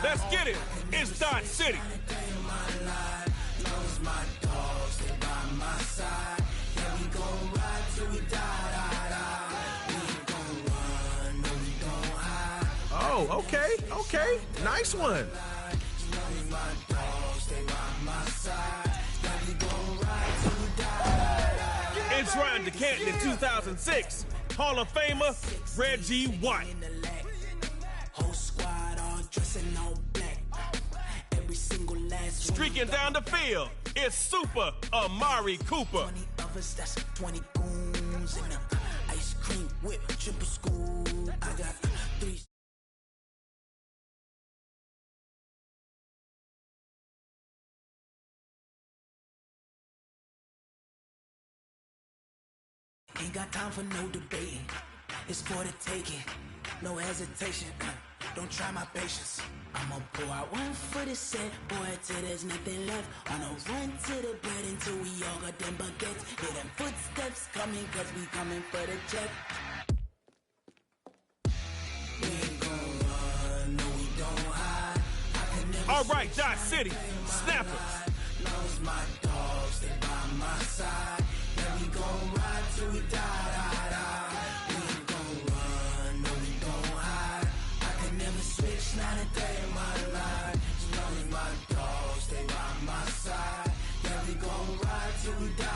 Let's get it. It's Dot City. Oh, okay. Nice one. It's Ryan DeCanton in 2006. Hall of Famer Reggie White. Whole squad all dressing all black. Every single last one. Streaking down the field, it's Super Amari Cooper. 20 of us, that's 20 goons in the ice cream whip, triple school. I got 3. Ain't got time for no debating. It's for the taking, no hesitation. Don't try my patience. I'ma pour out one for the set, boy, till there's nothing left. On a run to the bread until we all got them baguettes. Hear them footsteps coming, cause we coming for the check. We ain't gon' run, no we don't hide. All right, Dot City, snappers. Lost my dogs, they by my side. Yeah, we gon' ride till we die. We ain't gon' run, no we don't hide. I can never switch, not a day in my life. As long as my dogs stay by my side. Yeah, we gon' ride till we die.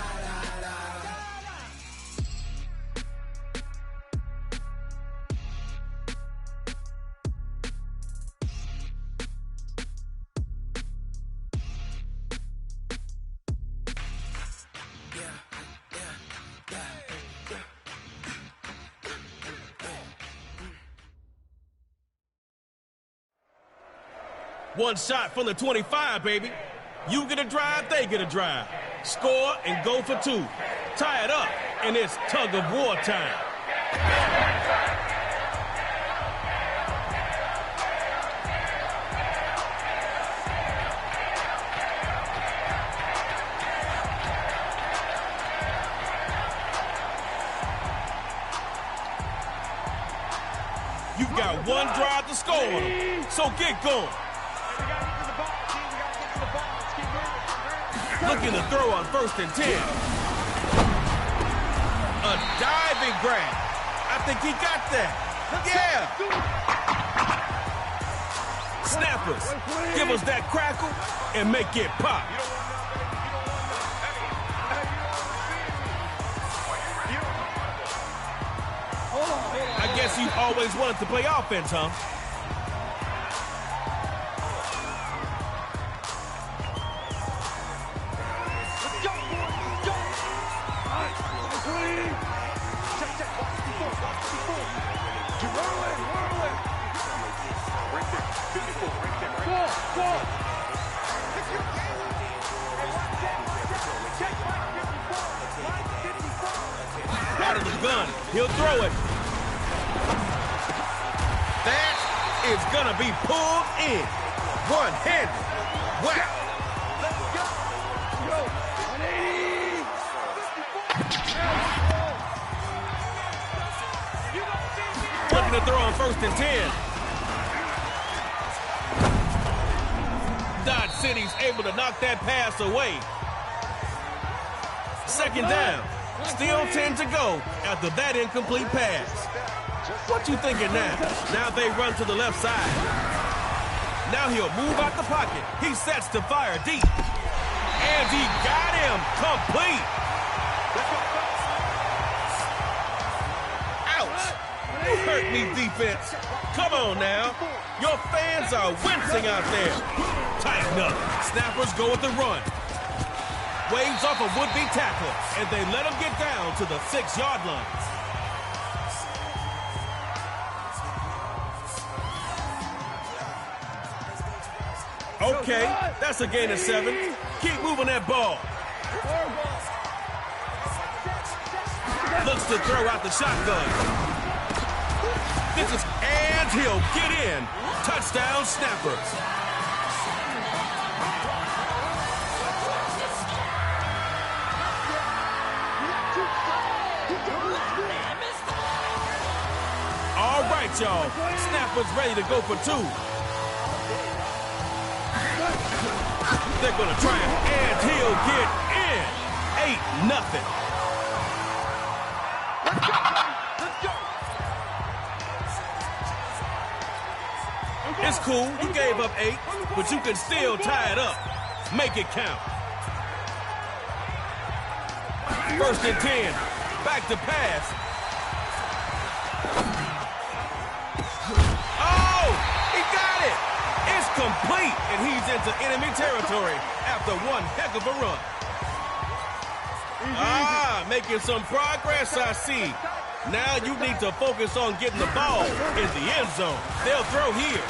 One shot from the 25, baby. You get a drive, they get a drive. Score and go for 2. Tie it up, and it's tug of war time. You've got one drive to score on them, so get going. Looking to throw on 1st and 10. A diving grab. I think he got that. Yeah. Snappers, give us that crackle and make it pop. I guess you always wanted to play offense, huh? He'll throw it. That is going to be pulled in. One-handed. Wow. Looking to throw on 1st and 10. Dodge City's able to knock that pass away. 2nd down. Still 10 to go after that incomplete pass. What you thinking now? Now they run to the left side. Now he'll move out the pocket. He sets to fire deep. And he got him complete. Ouch. You hurt me, defense. Come on now. Your fans are wincing out there. Tighten up. Snappers go with the run. Waves off a would-be tackler, and they let him get down to the 6-yard line. Okay, that's a gain of 7. Keep moving that ball. Looks to throw out the shotgun. And he'll get in. Touchdown, Snappers. All right, y'all. Snappers ready to go for 2. They're going to try it, and he'll get in. 8-0. It's cool. You gave up 8, but you can still tie it up. Make it count. 1st and 10. Back to pass. Oh, he got it. It's complete, and he's into enemy territory after one heck of a run. Making some progress, I see. Now you need to focus on getting the ball in the end zone. They'll throw here.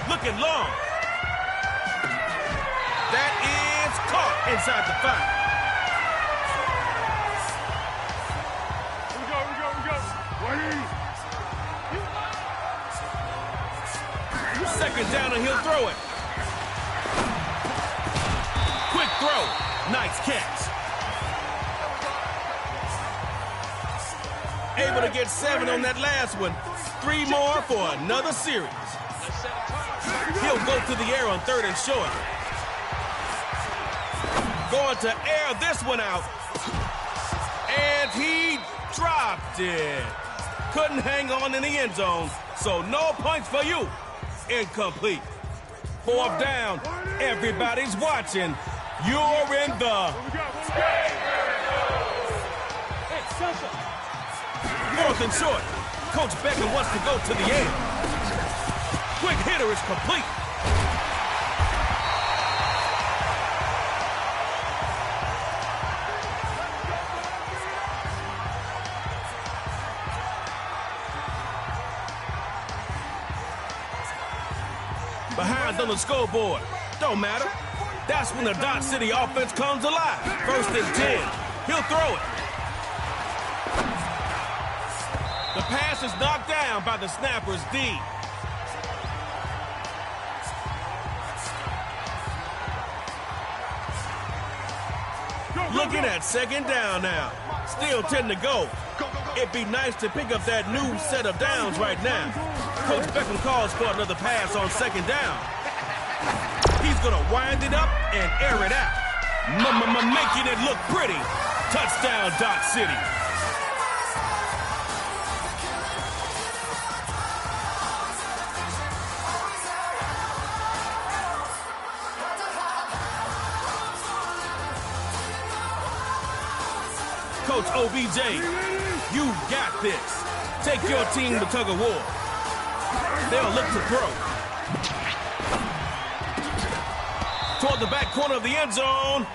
Looking long. That is caught inside the 5. 2nd down, and he'll throw it. Quick throw. Nice catch. Able to get 7 on that last one. 3 more for another series. He'll go to the air on 3rd and short. Going to air this one out. And he dropped it. Couldn't hang on in the end zone, so no points for you. Incomplete. 4th down. Everybody's watching. You're in the 4th and short. Coach Beckham wants to go to the air. Quick hitter is complete. Behind on the scoreboard. Don't matter. That's when the Dodge City offense comes alive. 1st and 10. He'll throw it. The pass is knocked down by the Snappers' D. Looking at 2nd down now. Still 10 to go. It'd be nice to pick up that new set of downs right now. Coach Beckham calls for another pass on 2nd down. He's going to wind it up and air it out. Making it look pretty. Touchdown, Dodge City. Coach OBJ, you got this. Take your team to tug of war. They'll look to throw. Toward the back corner of the end zone,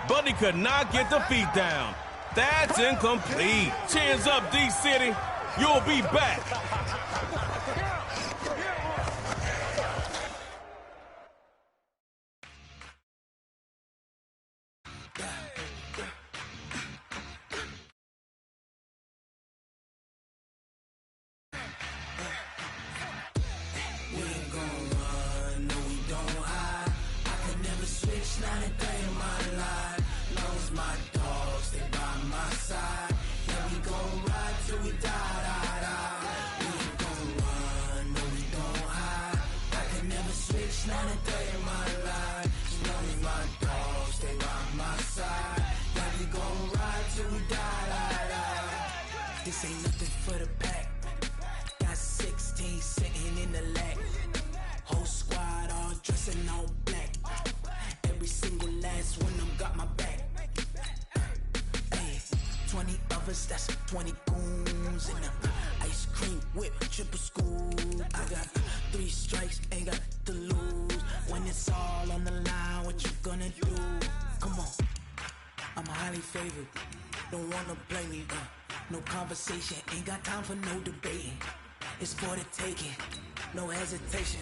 but he could not get the feet down. That's incomplete. Cheers up, D-City. You'll be back. This ain't nothing for the pack. Got 16 sitting in the lap. Whole squad all dressing all black. Every single last one of them got my back. Hey, 20 of us, that's 20 goons in them. Ice cream whip, triple scoop. I got 3 strikes, ain't got to lose. When it's all on the line, what you gonna do? Come on, I'm highly favored. Don't wanna play me, no conversation, ain't got time for no debating. It's for the taking, no hesitation.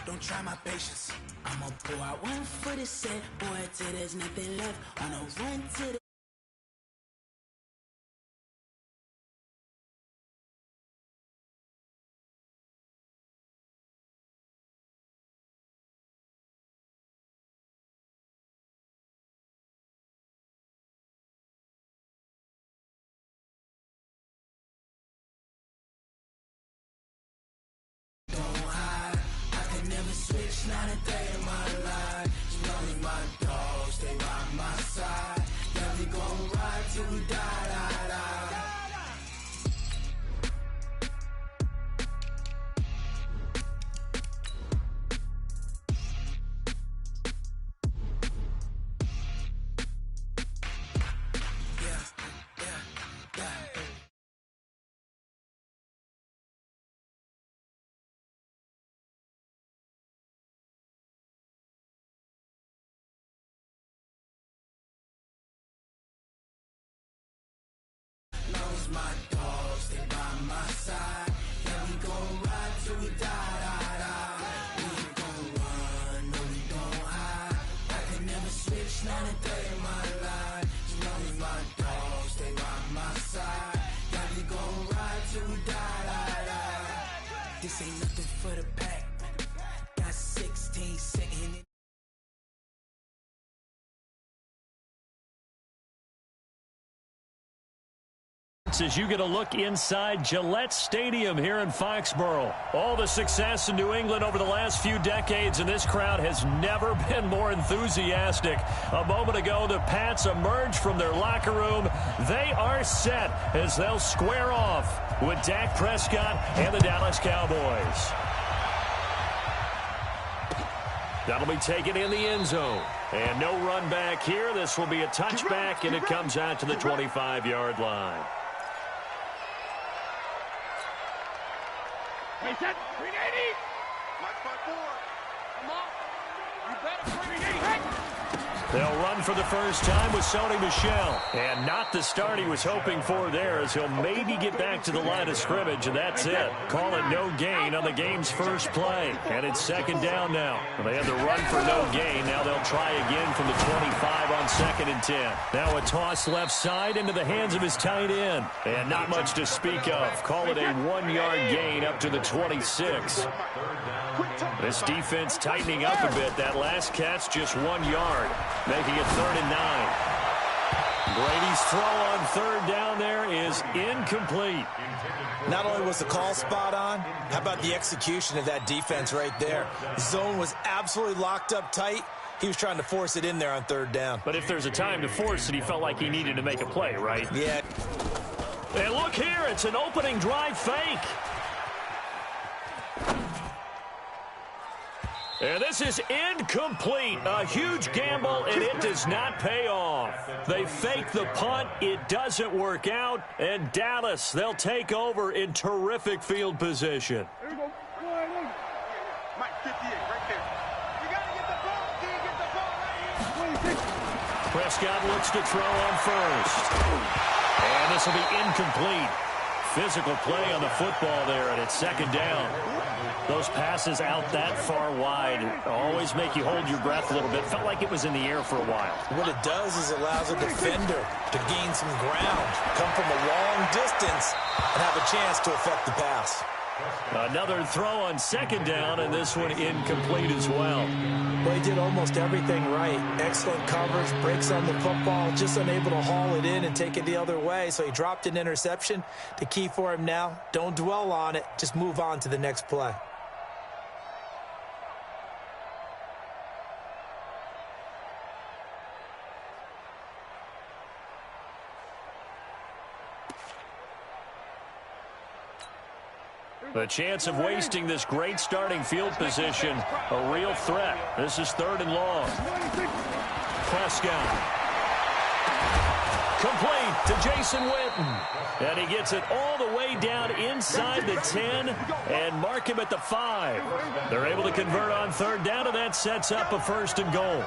Don't try my patience. I'ma pour out one for the set, boy, till there's nothing left. On a run to the switch, not a day in my life. You know me, my dogs, stay by my side. Yeah, we gon' ride till we die, die, die. My dogs, stay by my side. Yeah, we gon' ride till we die, die, die. We ain't gon' run, no, we gon' hide. I can never switch, not a day in my life. You know me, my dogs, stay by my side. Yeah, we gon' ride till we die, die, die. This ain't nothing for the pack. Got 16 sitting in. As you get a look inside Gillette Stadium here in Foxborough. All the success in New England over the last few decades, and this crowd has never been more enthusiastic. A moment ago, the Pats emerged from their locker room. They are set as they'll square off with Dak Prescott and the Dallas Cowboys. That'll be taken in the end zone. And no run back here. This will be a touchback, and it comes out to the 25-yard line. Hey, set. 380. March by 4. Come on. You better 380. They'll run for the first time with Sony Michel. And not the start he was hoping for there, as he'll maybe get back to the line of scrimmage, and that's it. Call it no gain on the game's first play. And it's second down now. They had the run for no gain. Now they'll try again from the 25 on 2nd and 10. Now a toss left side into the hands of his tight end. And not much to speak of. Call it a 1-yard gain up to the 26. This defense tightening up a bit. That last catch just 1 yard, making it 3rd and 9. Brady's throw on 3rd down there is incomplete. Not only was the call spot on, how about the execution of that defense right there? The zone was absolutely locked up tight. He was trying to force it in there on 3rd down. But if there's a time to force it, he felt like he needed to make a play, right? Yeah. And look here, it's an opening drive fake. And this is incomplete. A huge gamble, and it does not pay off. They fake the punt. It doesn't work out. And Dallas, they'll take over in terrific field position. There you go. Mike, 58, right there. You got to get the ball. Can you get the ball right here? 26. Prescott looks to throw on first. And this will be incomplete. Physical play on the football there, and it's 2nd down. Those passes out that far wide always make you hold your breath a little bit. Felt like it was in the air for a while. What it does is it allows a defender to gain some ground, come from a long distance, and have a chance to affect the pass. Another throw on 2nd down, and this one incomplete as well. Well, he did almost everything right. Excellent coverage, breaks on the football, just unable to haul it in and take it the other way, so he dropped an interception. The key for him now, don't dwell on it, just move on to the next play. The chance of wasting this great starting field position, a real threat. This is 3rd and long. Prescott. Complete to Jason Witten. And he gets it all the way down inside the 10 and mark him at the 5. They're able to convert on 3rd down, and that sets up a 1st and goal.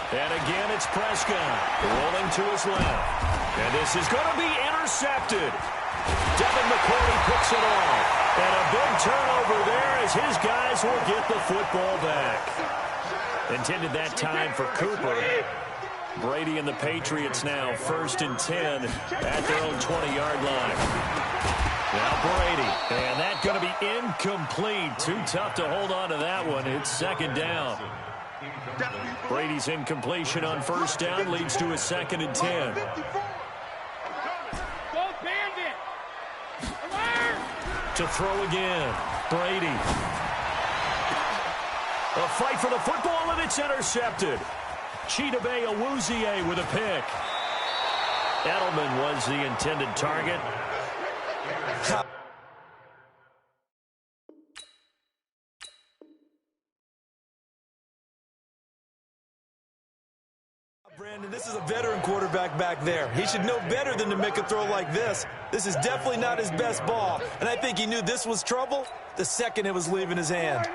And again, it's Prescott rolling to his left. And this is going to be intercepted. Devin McCourty picks it off. And a big turnover there as his guys will get the football back. Intended that time for Cooper. Brady and the Patriots now 1st and 10 at their own 20-yard line. Now Brady. And that's going to be incomplete. Too tough to hold on to that one. It's 2nd down. Brady's incompletion on 1st down leads to a 2nd and 10. To throw again. Brady. A fight for the football, and it's intercepted. Chidobe Awuzie with a pick. Edelman was the intended target. Brandon, this is a veteran quarterback back there. He should know better than to make a throw like this. This is definitely not his best ball, and I think he knew this was trouble the second it was leaving his hand.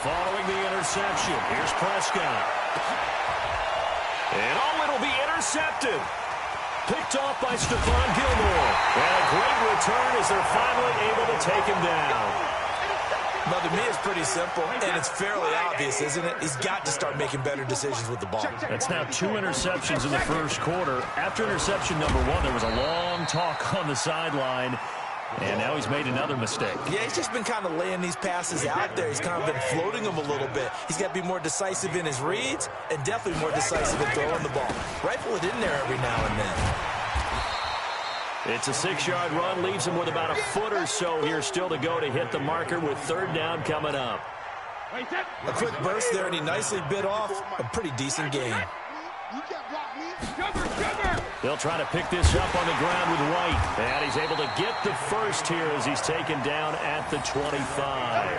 Following the interception, here's Prescott. And it'll be intercepted. Picked off by Stephon Gilmore. And a great return as they're finally able to take him down. Well, to me, it's pretty simple, and it's fairly obvious, isn't it? He's got to start making better decisions with the ball. That's now 2 interceptions in the 1st quarter. After interception number 1, there was a long talk on the sideline. And now he's made another mistake. Yeah, he's just been kind of laying these passes out there. He's kind of been floating them a little bit. He's got to be more decisive in his reads and definitely more decisive in throwing the ball. Rifle it in there every now and then. It's a 6-yard run, leaves him with about a foot or so here still to go to hit the marker with 3rd down coming up. A quick burst there, and he nicely bit off a pretty decent gain. They'll try to pick this up on the ground with White. And he's able to get the first here as he's taken down at the 25.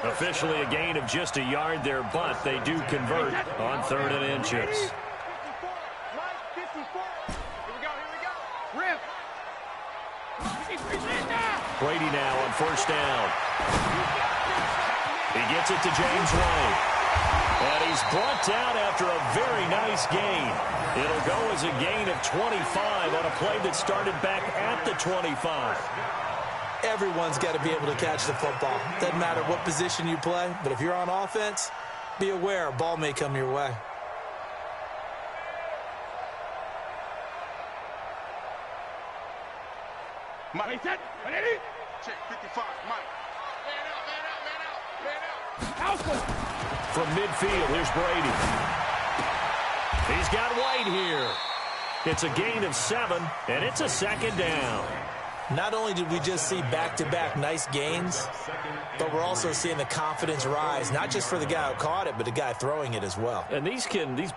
Officially a gain of just a yard there, but they do convert on 3rd and inches. Brady now on 1st down. He gets it to James White. And he's brought down after a very nice gain. It'll go as a gain of 25 on a play that started back at the 25. Everyone's got to be able to catch the football. Doesn't matter what position you play, but if you're on offense, be aware a ball may come your way. Mike. Check 55, Mike. From midfield, here's Brady. He's got White here. It's a gain of 7, and it's a 2nd down. Not only did we just see back-to-back nice gains, but we're also seeing the confidence rise, not just for the guy who caught it, but the guy throwing it as well. And these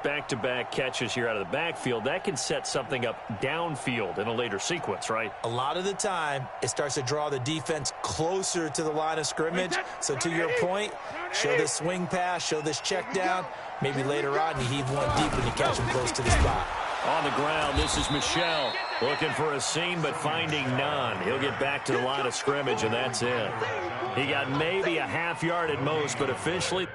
back-to-back catches here out of the backfield, that can set something up downfield in a later sequence, right? A lot of the time, it starts to draw the defense closer to the line of scrimmage. So to your point, show this swing pass, show this check down. Maybe later on you heave one deep when you catch him close to the spot. On the ground, this is Michel looking for a seam but finding none. He'll get back to the line of scrimmage, and that's it. He got maybe a half yard at most, but officially...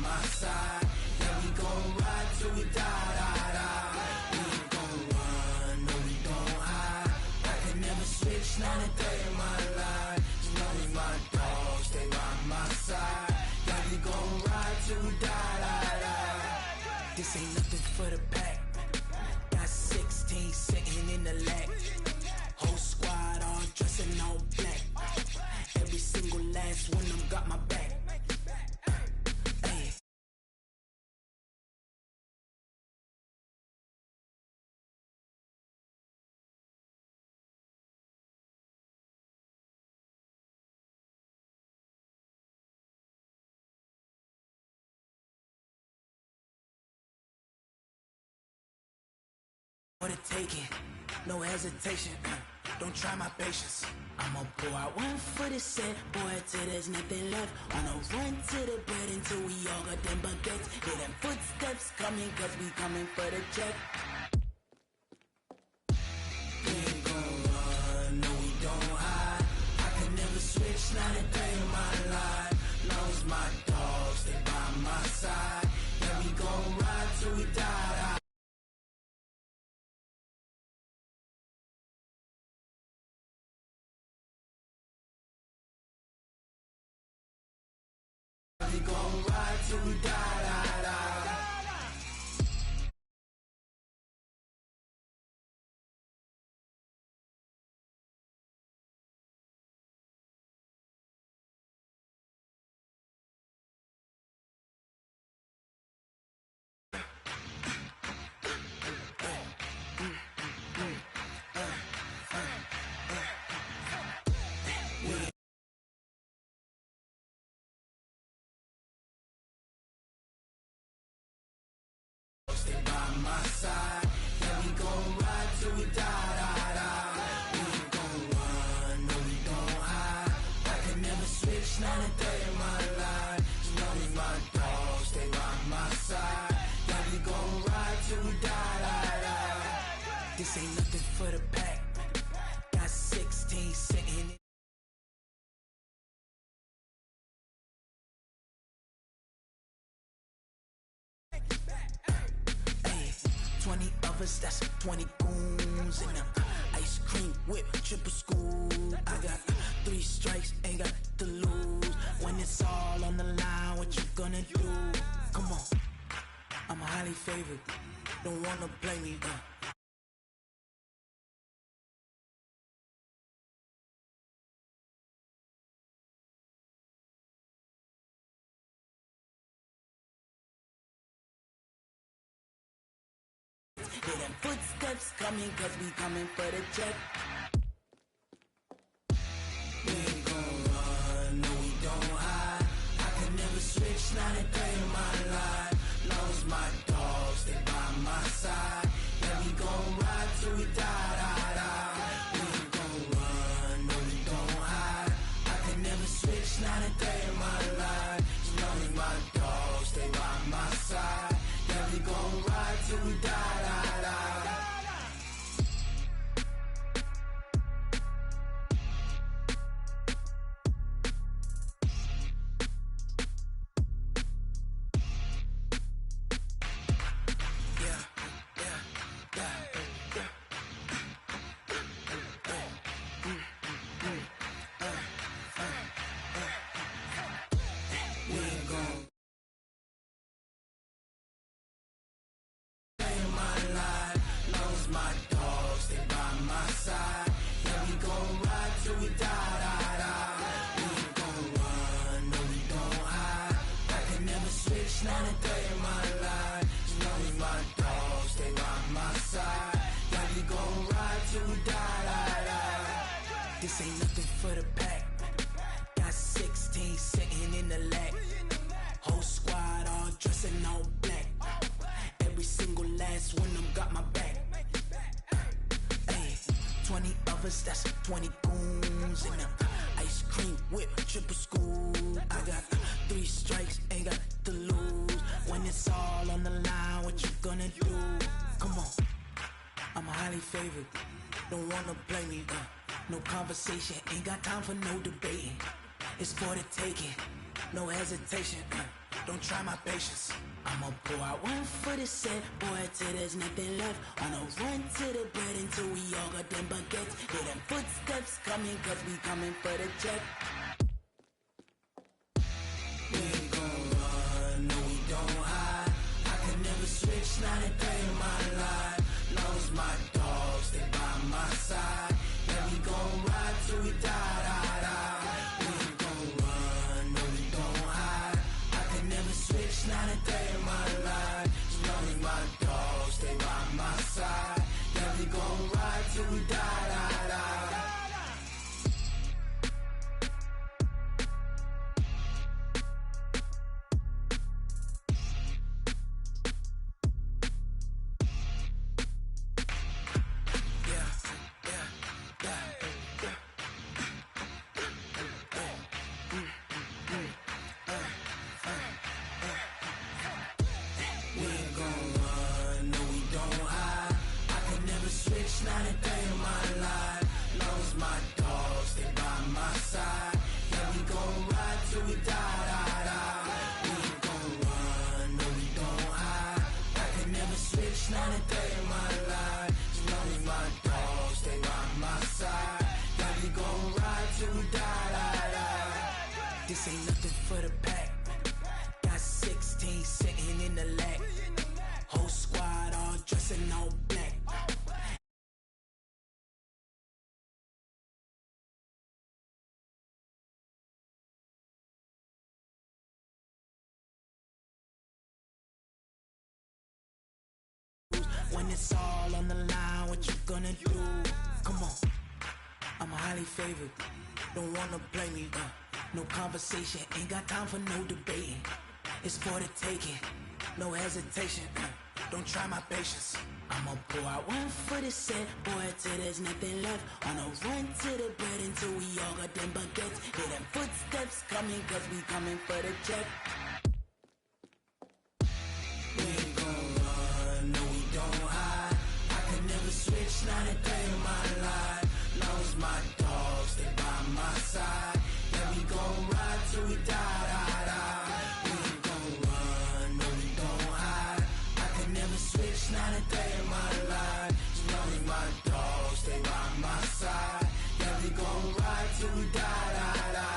My side, yeah, we gon' ride till we die, die, die. For the taking, no hesitation. Don't try my patience. I'ma pour out one for the set, boy, till there's nothing left. On a run to the bread until we all got them baguettes. Hear them footsteps coming, cause we coming for the check. We ain't gon' run, no we don't hide. I can never switch, not a day in my life. Long as my dogs, they by my side. Yeah, we gon' ride till we die. We gon' ride till we die. Stay by my side. Yeah, we gon' ride till we die. We ain't gon' run, no we don't hide. I can never switch, not a day in my life. As long as my dogs stay by my side. Yeah, we gon' ride till we die. This ain't nothing for the pack. Got 16 sitting in. Hey, 20 of us, that's 20 goons in them. Ice cream whip, triple scoop. I got 3 strikes, ain't got to lose. When it's all on the line, what you gonna do? Come on, I'm highly favored. Don't wanna blame me, 'Hear them footsteps coming, cause we coming for the check. We ain't gon' run, no we don't hide. I can never switch, not a day in my life. Long as my dogs, they by my side. Yeah, we gon' ride till we die. We ain't gon' run, no we don't hide. I can never switch, not a day in my life. As long as my dogs, they by my side. Yeah, we gon' ride till we die. My dogs, they by my side. Yeah, we gon' ride till we die. We ain't gon' run, no we don't hide. I can never switch, not a day in my life. As long as my dogs, they by my side. Yeah, we gon' ride till we die. This ain't nothing for the pack. Got 16 sitting in the lag. Whole squad all dressing all black. Every single last one of them got my back. 20 of us, that's 20 goons in them. Ice cream whip, triple scoop. I got 3 strikes, ain't got to lose. When it's all on the line, what you gonna do? Come on, I'm highly favored. Don't wanna blame me, no conversation, ain't got time for no debating. It's for the taking, no hesitation, don't try my patience. I'ma pour out one for the set, boy, till there's nothing left. On a run to the bread until we all got them baguettes. Hear them footsteps coming, cause we coming for the check. We ain't gon' run, no we don't hide. I can never switch, not a day in my life. Long as my dogs, they by my side. Yeah, we gon' ride till we die. We ain't gon' run, no we don't hide. I can never switch, not a day in my life. As long as my dogs, stay by my side. Yeah, we gon' ride till we die. not a day in my life. As long as my dogs stay by my side. Yeah, we gon' ride till we die, die, die. This ain't nothing for the pack. Got 16 sitting in the lag. Whole squad all dressing all black. When it's all on the line, what you gonna do? Come on, I'm highly favored. Don't wanna blame me, no conversation, ain't got time for no debating. It's for the taking, no hesitation. Don't try my patience. I'ma pour out one for the set, boy, till there's nothing left. On a run to the bread until we all got them baguettes. Hear them footsteps coming, cause we coming for the check. We ain't gon' run, no we don't hide. I could never switch, not a day in my life. Long as my dogs stay by my side. Yeah, we gon' ride till we die, die, die. We ain't gon' run, no we don't hide. I could never switch, not a day in my life. As long as my dogs stay by my side. Yeah, we gon' ride till we die, die, die.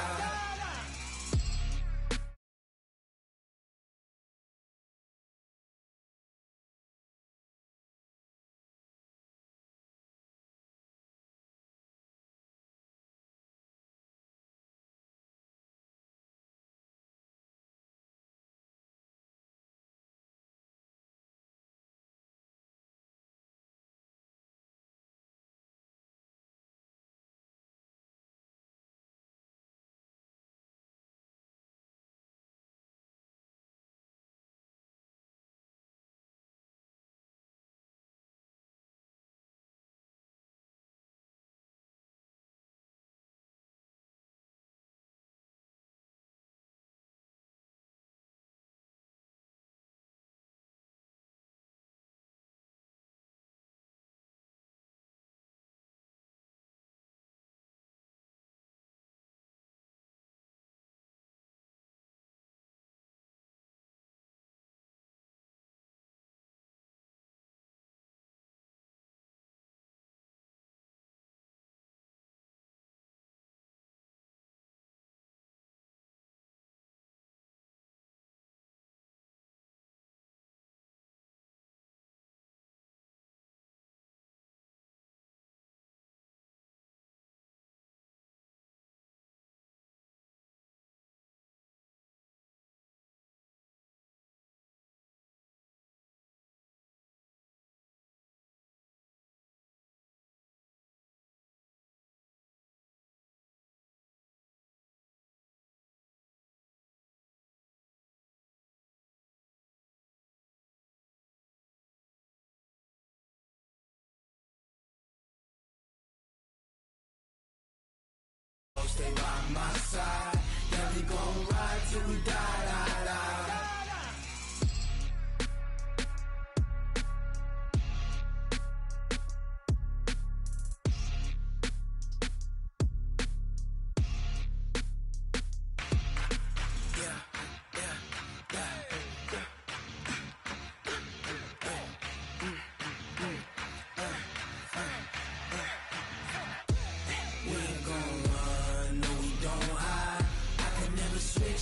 Stay by my side. Yeah, we gon' ride till we die, die, die.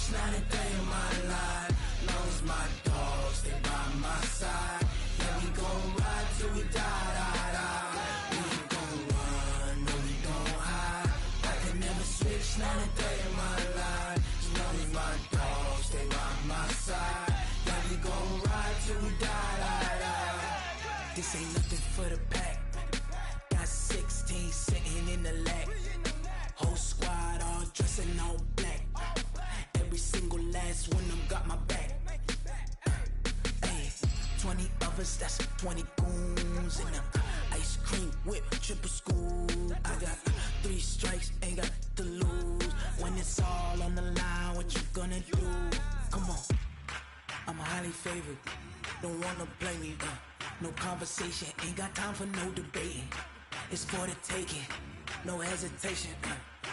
Not a day in my life. Long as my dogs stay by my side. Yeah, we gon' ride till we die, die, die. We ain't gon' run, no we don't hide. I could never switch, not a day in my life. As long as my dogs stay by my side. Yeah, we gon' ride till we die, die, die. This ain't nothing for the pack. Got 16 sitting in the lag. Whole squad all dressing all black. Every single last one of them got my back. Hey, 20 of us, that's 20 goons. And ice cream whip, triple scoop. I got 3 strikes, ain't got to lose. When it's all on the line, what you gonna do? Come on, I'm highly favored. Don't wanna blame me, no conversation, ain't got time for no debating. It's for the taking, no hesitation.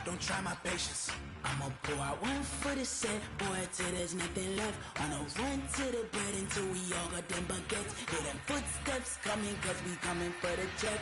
don't try my patience. I'ma pour out one for the set, boy, till there's nothing left. On a run to the bread until we all got them baguettes. Hear them footsteps coming, cause we coming for the check.